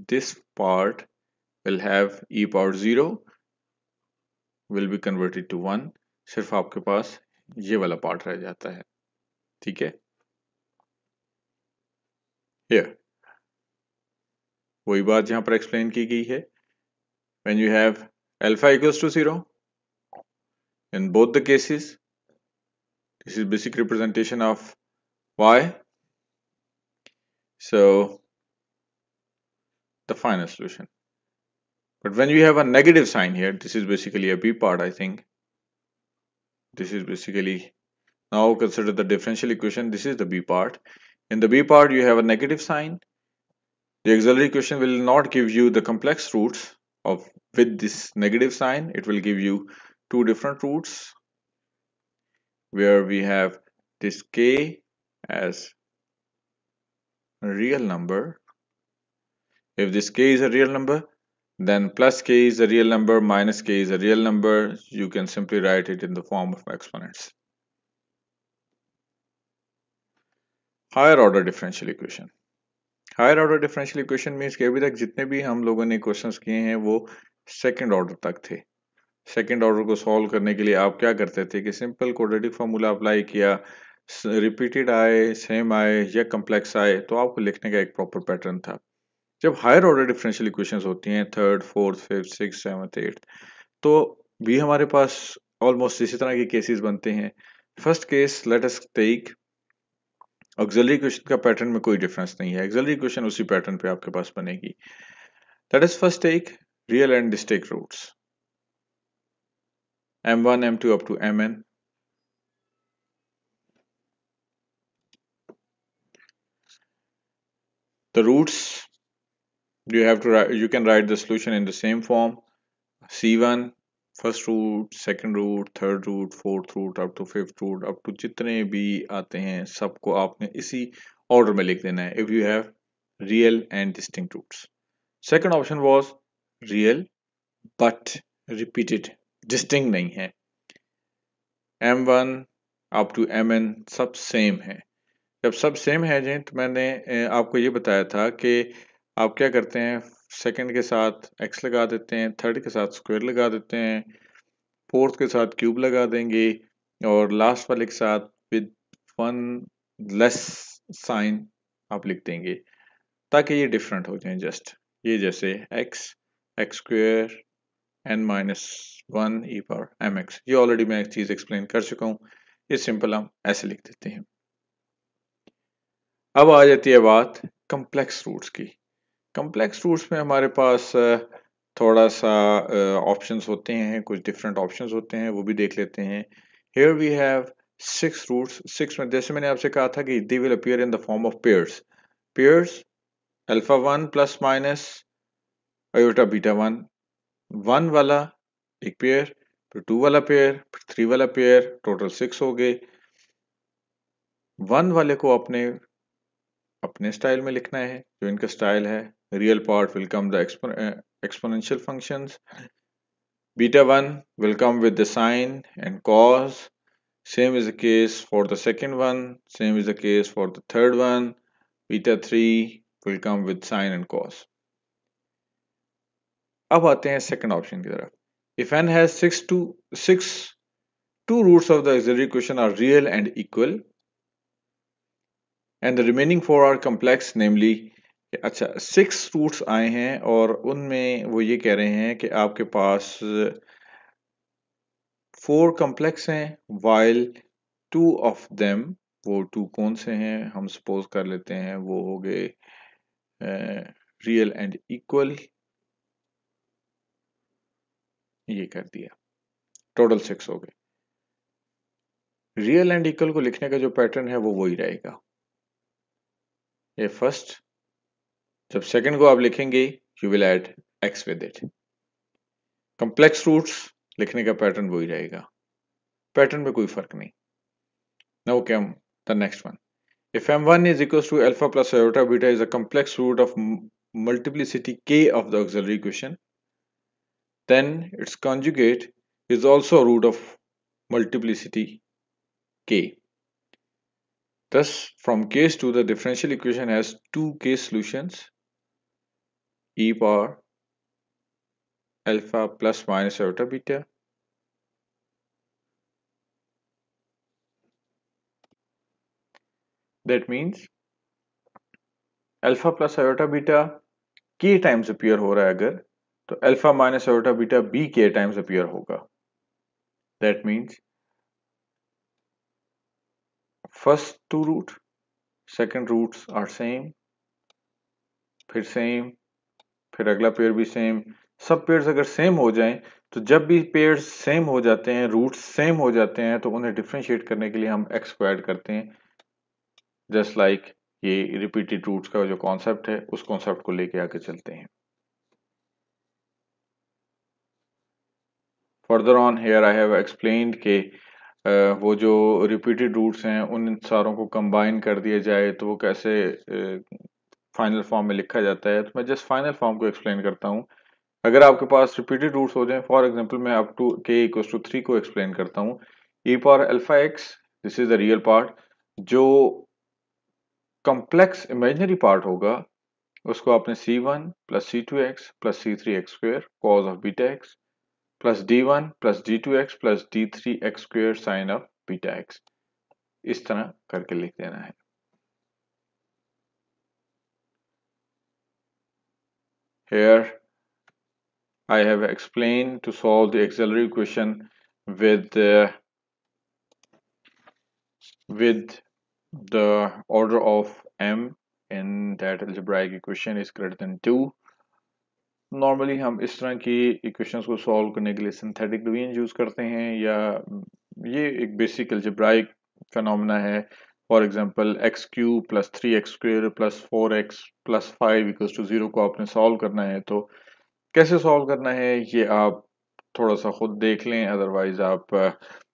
This part will have e power 0 will be converted to 1। सिर्फ आपके पास ये वाला पार्ट रह जाता है, ठीक है? Here, वही बात यहाँ पर एक्सप्लेन की गई है। When you have alpha equals to 0, in both the cases, This is basic representation of y. So the final solution. But when you have a negative sign here, this is basically a b part, I think. This is basically, now consider the differential equation. This is the b part. In the b part, you have a negative sign. The auxiliary equation will not give you the complex roots of with this negative sign. It will give you two different roots where we have this k as a real number. If this k is a real number, then plus k is a real number, minus k is a real number. You can simply write it in the form of exponents. Higher order differential equation. Higher order differential equation means कि अभी तक जितने भी हम लोगों ने questions किए हैं वो सेकंड ऑर्डर तक थे। सेकंड ऑर्डर को सॉल्व करने के लिए आप क्या करते थे कि सिंपल क्वाड्रेटिक फार्मूला अप्लाई किया, रिपीटेड आए, सेम आए या कम्प्लेक्स आए, तो आपको लिखने का एक प्रॉपर पैटर्न था। जब हायर ऑर्डर डिफरेंशियल इक्वेशंस होती हैं, third, fourth, fifth, six, seventh, eighth, तो भी हमारे पास ऑलमोस्ट इसी तरह के केसेस बनते हैं। First case let us take auxiliary equation का पैटर्न में कोई डिफरेंस नहीं है, ऑक्सिलरी इक्वेशन उसी पैटर्न पे आपके पास बनेगी। Let us first take real and distinct roots m1 m2 up to mn. The roots you can write the solution in the same form. c1 first root, second root, third root, fourth root up to fifth root up to जितने भी आते हैं सबको आपने इसी order में लिख देना है if you have real and distinct roots. Second option was real but repeated, distinct नहीं है। m1 up to mn सब सेम है। जब सब सेम है जी, तो मैंने आपको ये बताया था कि आप क्या करते हैं, सेकंड के साथ x लगा देते हैं, थर्ड के साथ स्क्वायर लगा देते हैं, फोर्थ के साथ क्यूब लगा देंगे और लास्ट वाले के साथ विद वन लेस साइन आप लिख देंगे ताकि ये डिफरेंट हो जाए। जस्ट ये जैसे x square n minus one E power M X, ये ऑलरेडी मैं एक चीज एक्सप्लेन कर चुका हूँ, ये सिंपल हम ऐसे लिख देते हैं। अब आ जाती है बात कम्प्लेक्स रूट्स की। कम्प्लेक्स रूट्स में हमारे पास थोड़ा सा ऑप्शंस होते हैं, कुछ डिफरेंट ऑप्शंस होते हैं, वो भी देख लेते हैं। Here we have 6 roots. 6 में जैसे मैंने आपसे कहा था कि they will appear in the form of pairs. Pairs alpha 1 plus minus iota beta 1, 1 वाला एक पेयर, फिर 2 वाला पेयर, फिर 3 वाला पेयर, टोटल 6 हो गए। 1 वाले को अपने स्टाइल में लिखना है, जो इनका स्टाइल है। Real part will come the exponential functions. Beta 1 will come with the sine and cos. Same is the case for the second one. Same is the case for the third one. Beta 3 will come with sine and cos. अब आते हैं second option की तरफ। If n has 6 two roots of the auxiliary equation are real and equal and the remaining 4 are complex, namely अच्छा 6 roots आए हैं और उनमें वो ये कह रहे हैं कि आपके पास 4 कम्प्लेक्स हैं while 2 of them, वो 2 कौन से हैं, हम सपोज कर लेते हैं वो हो गए रियल एंड इक्वल, ये कर दिया, टोटल 6 हो गए। रियल एंड इक्वल को लिखने का जो पैटर्न है वो वही रहेगा। ये फर्स्ट, जब सेकंड को आप लिखेंगे you will add x with it. Complex roots लिखने का पैटर्न वही रहेगा, पैटर्न में कोई फर्क नहीं। Now come the next one. If m1 is equals to alpha plus iota beta is a complex root of multiplicity k of the auxiliary equation, then its conjugate is also a root of multiplicity k. Thus, from case 2, the differential equation has two case solutions, e power alpha plus minus iota beta. That means alpha plus iota beta k times appear हो रहा है अगर, तो alpha minus iota beta b k times appear होगा। That means first two root, second roots are same, फिर same, फिर अगला pair भी सेम। सब पेयर्स अगर सेम हो जाएं तो जब भी पेयर्स सेम हो जाते हैं, रूट्स सेम हो जाते हैं, तो उन्हें डिफरेंशिएट करने के लिए हम एक्स को ऐड करते हैं। जस्ट लाइक ये रिपीटेड रूट्स का जो कॉन्सेप्ट है उस कॉन्सेप्ट को लेके आगे चलते हैं। Further on here I have explained के वो जो रिपीटेड रूट्स हैं उन सारों को कंबाइन कर दिया जाए तो वो कैसे फाइनल फॉर्म में लिखा जाता है। तो मैं जस्ट फाइनल फॉर्म को एक्सप्लेन करता हूँ। अगर आपके पास रिपीटेड रूट्स हो जाएं, फॉर एग्जांपल मैं up to k equals to 3 को एक्सप्लेन करता हूँ। e power alpha x, this is the real part. जो कॉम्प्लेक्स इमेजिनरी पार्ट होगा उसको आपने c1 plus c2x plus c3x square cos of beta x plus d1 plus d2x plus d3x square sine of beta x, इस तरह करके लिख देना है। Here I have explained to solve the auxiliary equation with the order of m in that algebraic equation is greater than 2. Normally हम इस तरह की इक्वेशंस को सॉल्व करने के लिए सिंथेटिक डिवीजन यूज करते हैं, या ये एक बेसिक अलजेब्राइक फिनोमेना है। For example x cube plus 3x square plus 4x plus 5 equals to 0 को आपने सॉल्व करना है, तो कैसे सॉल्व करना है ये आप थोड़ा सा खुद देख लें। अदरवाइज आप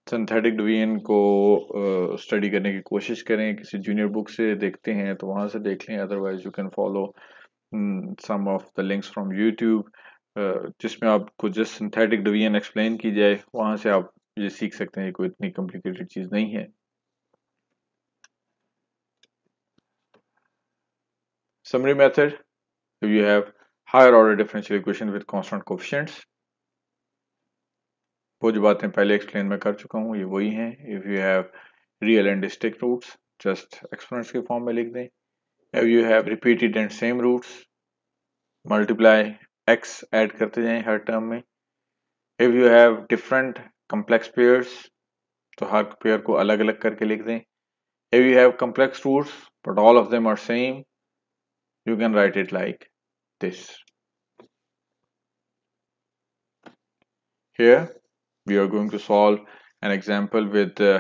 सिंथेटिक डिवीजन को स्टडी करने की कोशिश करें, किसी जूनियर बुक से देखते हैं तो वहां से देख लें। Otherwise you can follow some of the links from YouTube, जिसमें आपको जस्ट सिंथेटिक डिवीजन एक्सप्लेन की जाए, वहां से आप ये सीख सकते हैं। कोई इतनी कॉम्प्लिकेटेड चीज नहीं है। Summary method, if you have higher order differential equation with constant coefficients, वो जो बातें पहले एक्सप्लेन मैं कर चुका हूँ ये वही हैं। If you have real and distinct roots just exponents के फॉर्म में लिख दें। If you have repeated and same roots multiply x add करते जाएं हर टर्म में। If you have different complex pairs तो हर पेयर को अलग अलग करके लिख दें। If you have complex roots but all of them are same, you can write it like this. Here we are going to solve an example with the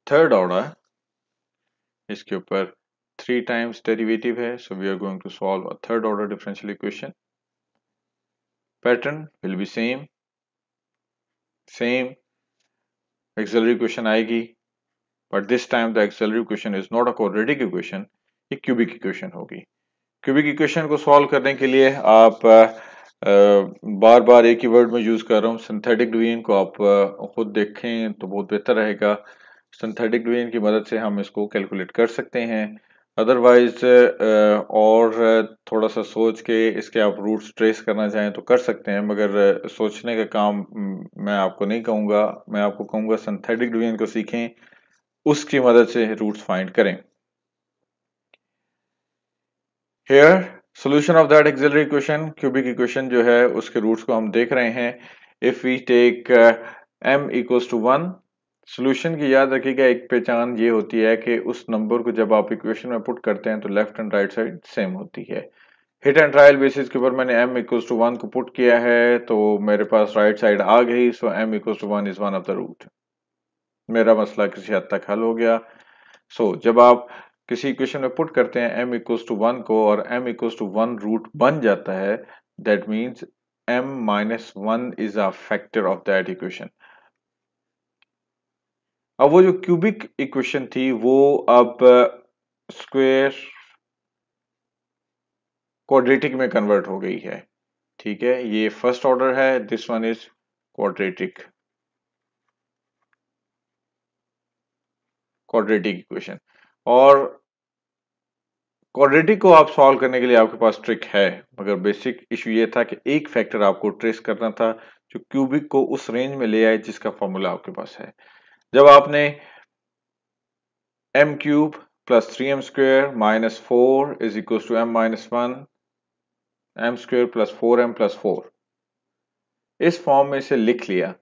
third order. इसके ऊपर 3 times derivative है, so we are going to solve a third order differential equation. Pattern will be same auxiliary equation आएगी, but this time the auxiliary equation is not a quadratic equation, ये cubic equation होगी। Cubic equation को solve करने के लिए आप बार बार एक ही word में यूज कर रहा हूँ, सिंथेटिक डिवीजन को आप खुद देखें तो बहुत बेहतर रहेगा। सिंथेटिक डिवीजन की मदद से हम इसको कैलकुलेट कर सकते हैं। अदरवाइज और थोड़ा सा सोच के इसके आप रूट्स ट्रेस करना चाहें तो कर सकते हैं, मगर सोचने का काम मैं आपको नहीं कहूँगा। मैं आपको कहूँगा सिंथेटिक डिवीजन को सीखें, उसकी मदद से रूट्स फाइंड करें। Here solution of that auxiliary equation, cubic equation जो है उसके रूट्स को हम देख रहे हैं। If we take m equals to 1, solution की याद रखिएगा एक पहचान ये होती है कि उस नंबर को जब आप इक्वेशन में पुट करते हैं तो left and right side same होती है। हिट एंड ट्रायल बेसिस के ऊपर मैंने m इक्वल्स टू 1 को पुट किया है तो मेरे पास राइट साइड आ गई, so m equals to 1 is one of the root. मेरा मसला किसी हद तक हल हो गया। सो जब आप किसी इक्वेशन में पुट करते हैं m इक्वल्स टू 1 को और m इक्वल्स टू 1 रूट बन जाता है, that means m minus 1 is a factor of that equation. अब वो जो क्यूबिक इक्वेशन थी वो अब स्क्वायर क्वाड्रेटिक में कन्वर्ट हो गई है। ठीक है, ये फर्स्ट ऑर्डर है, this one is quadratic equation. और क्वाड्रेटिक को आप सॉल्व करने के लिए आपके पास ट्रिक है, मगर बेसिक इशू ये था कि एक फैक्टर आपको ट्रेस करना था जो क्यूबिक को उस रेंज में ले आए जिसका फॉर्मूला आपके पास है। जब आपने m cube plus 3m square minus 4 is equal to m minus 1, m square plus 4m plus 4 इस फॉर्म में से लिख लिया,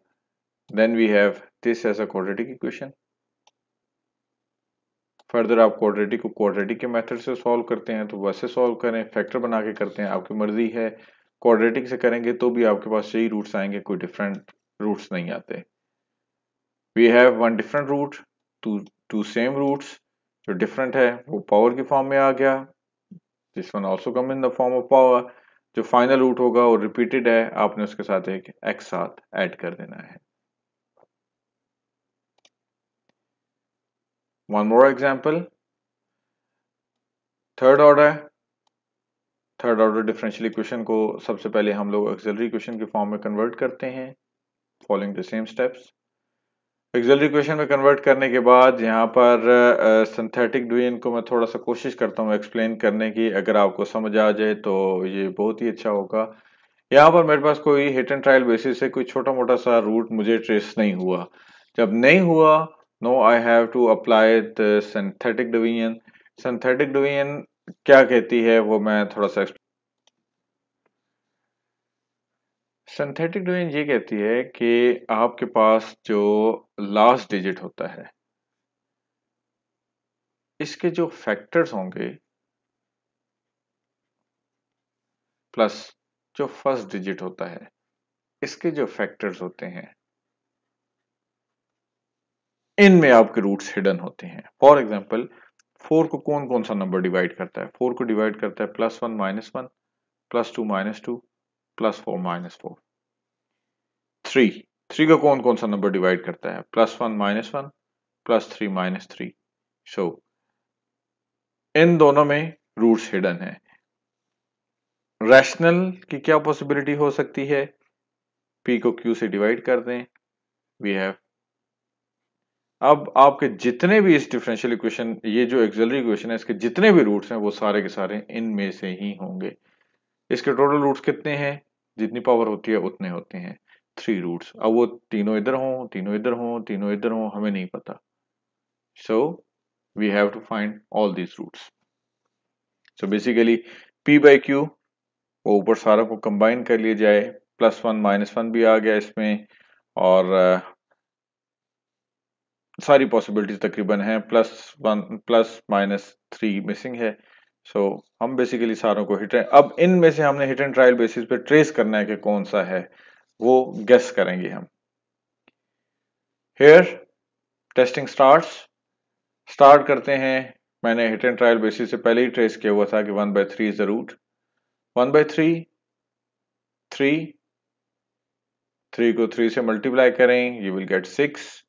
then we have this as a quadratic equation. Further आप क्वाड्रेटिक को क्वाड्रेटिक के मेथड से सॉल्व करते हैं तो वैसे सॉल्व करें, फैक्टर बना के करते हैं, आपकी मर्जी है। क्वाड्रेटिक से करेंगे तो भी आपके पास यही रूट्स आएंगे, कोई डिफरेंट रूट्स नहीं आते। We have one different root, two same roots. जो डिफरेंट है वो पावर की फॉर्म में आ गया, this one also come in the form of power. जो फाइनल रूट होगा वो रिपीटेड है, आपने उसके साथ एक एक्स साथ ऐड कर देना है। One more example, third order differential equation को सबसे पहले हम लोग ऑक्सिलरी इक्वेशन के फॉर्म में कन्वर्ट करते हैं, following the same steps. Auxiliary equation में कन्वर्ट करने के बाद यहाँ पर सिंथेटिक ड्यूएन को मैं थोड़ा सा कोशिश करता हूँ एक्सप्लेन करने की, अगर आपको समझ आ जाए तो ये बहुत ही अच्छा होगा। यहाँ पर मेरे पास कोई हिट एंड ट्रायल बेसिस से कोई छोटा मोटा सा रूट मुझे ट्रेस नहीं हुआ। जब नहीं हुआ, no I have to apply the synthetic division. Synthetic division क्या कहती है वो मैं थोड़ा सा सिंथेटिक डिवीजन ये कहती है कि आपके पास जो लास्ट डिजिट होता है इसके जो फैक्टर्स होंगे प्लस जो फर्स्ट डिजिट होता है इसके जो फैक्टर्स होते हैं इनमें आपके रूट्स हिडन होते हैं। फॉर एग्जांपल 4 को कौन कौन सा नंबर डिवाइड करता है? 4 को डिवाइड करता है +1 -1, +2 -2, +4 -4। 3 को कौन कौन सा नंबर डिवाइड करता है? +1 -1, +3 -3। सो इन दोनों में रूट्स हिडन है। रैशनल की क्या पॉसिबिलिटी हो सकती है? P को Q से डिवाइड कर दें, वी हैव। अब आपके जितने भी इस डिफरेंशियल इक्वेशन, ये जो ऑक्सिलरी इक्वेशन है, इसके जितने भी रूट्स हैं वो सारे के सारे इनमें से ही होंगे। इसके टोटल रूट्स कितने हैं? जितनी पावर होती है उतने होते हैं, 3 रूट्स। अब वो तीनों इधर हों, तीनों इधर हों, तीनों इधर हों, हमें नहीं पता। So we have to find all these roots. So basically P/Q वो ऊपर सारा को कंबाइन कर लिया जाए, +1 -1 भी आ गया इसमें, और सारी पॉसिबिलिटीज तकरीबन हैं, +1 +-3 मिसिंग है। सो हम बेसिकली सारों को अब इनमें से हमने हिट एंड ट्रायल बेसिस पे ट्रेस करना है कि कौन सा है, वो गेस करेंगे हम। हेयर टेस्टिंग स्टार्ट करते हैं। मैंने हिट एंड ट्रायल बेसिस से पहले ही ट्रेस किया हुआ था कि 1/3 इज द रूट। 1/3 3 को 3 से मल्टीप्लाई करें, यू विल गेट 6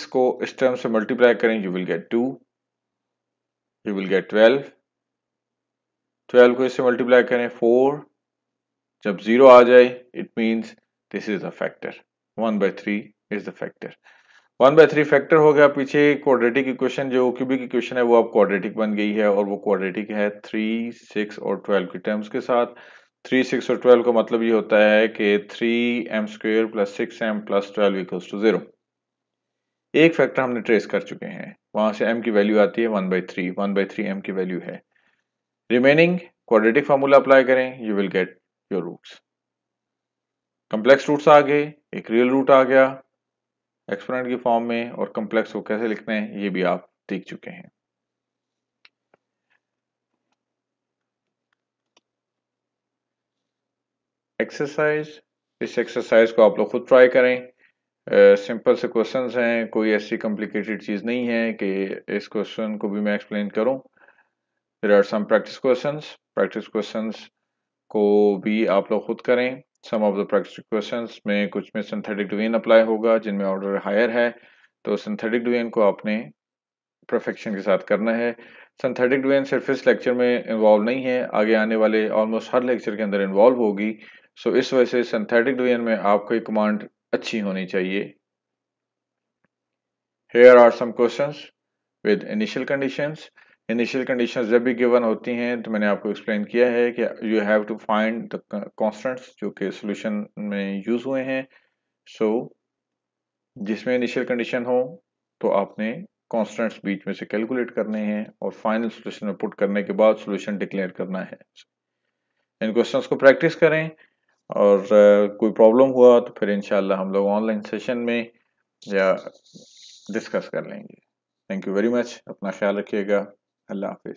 को इस टर्म से मल्टीप्लाई करें, you will gate 2, you will gate 12 को इससे मल्टीप्लाई करें 4, जब 0 आ जाए it means this is the factor, 1/3 is the factor. 1/3 factor हो गया। पीछे क्वाड्रेटिक इक्वेशन जो क्यूबिक इक्वेशन है वो अब क्वाड्रेटिक बन गई है, और वो क्वाड्रेटिक है 3, 6 और 12 की टर्म्स के साथ। 3, 6 और 12 का मतलब ये होता है कि 3m² + 6m + 12 = 0। एक फैक्टर हमने ट्रेस कर चुके हैं, वहां से m की वैल्यू आती है 1/3, 1/3 m की वैल्यू है। रिमेनिंग क्वाड्रेटिक फार्मूला अप्लाई करें, you will get your roots. Complex roots आ गए, एक रियल रूट आ गया एक्सपोनेंट की फॉर्म में, और कम्प्लेक्स को कैसे लिखना है ये भी आप देख चुके हैं। एक्सरसाइज, इस एक्सरसाइज को आप लोग खुद ट्राई करें। सिंपल से क्वेश्चंस हैं, कोई ऐसी कॉम्प्लिकेटेड चीज नहीं है कि इस क्वेश्चन को भी मैं एक्सप्लेन करूं। There are some practice questions को भी आप लोग खुद करें। Some of the practice questions में कुछ में सिंथेटिक डिवीजन अप्लाई होगा, जिनमें ऑर्डर हायर है, तो सिंथेटिक डिवीजन को आपने परफेक्शन के साथ करना है। सिंथेटिक डिवीजन सिर्फ इस लेक्चर में इन्वॉल्व नहीं है, आगे आने वाले ऑलमोस्ट हर लेक्चर के अंदर इन्वॉल्व होगी। सो इस वजह से सिंथेटिक डिवीजन में आपकी कमांड अच्छी होनी चाहिए। Here are some questions with initial conditions. Initial conditions जब भी गिवन होती हैं तो मैंने आपको एक्सप्लेन किया है कि you have to find the constants जो कि सॉल्यूशन में यूज हुए हैं। सो जिसमें इनिशियल कंडीशन हो तो आपने कांस्टेंट्स बीच में से कैलकुलेट करने हैं और फाइनल सॉल्यूशन में पुट करने के बाद सॉल्यूशन डिक्लेयर करना है। इन क्वेश्चंस को प्रैक्टिस करें, और कोई प्रॉब्लम हुआ तो फिर इंशाल्लाह हम लोग ऑनलाइन सेशन में या डिस्कस कर लेंगे। थैंक यू वेरी मच, अपना ख्याल रखिएगा। अल्लाह हाफिज।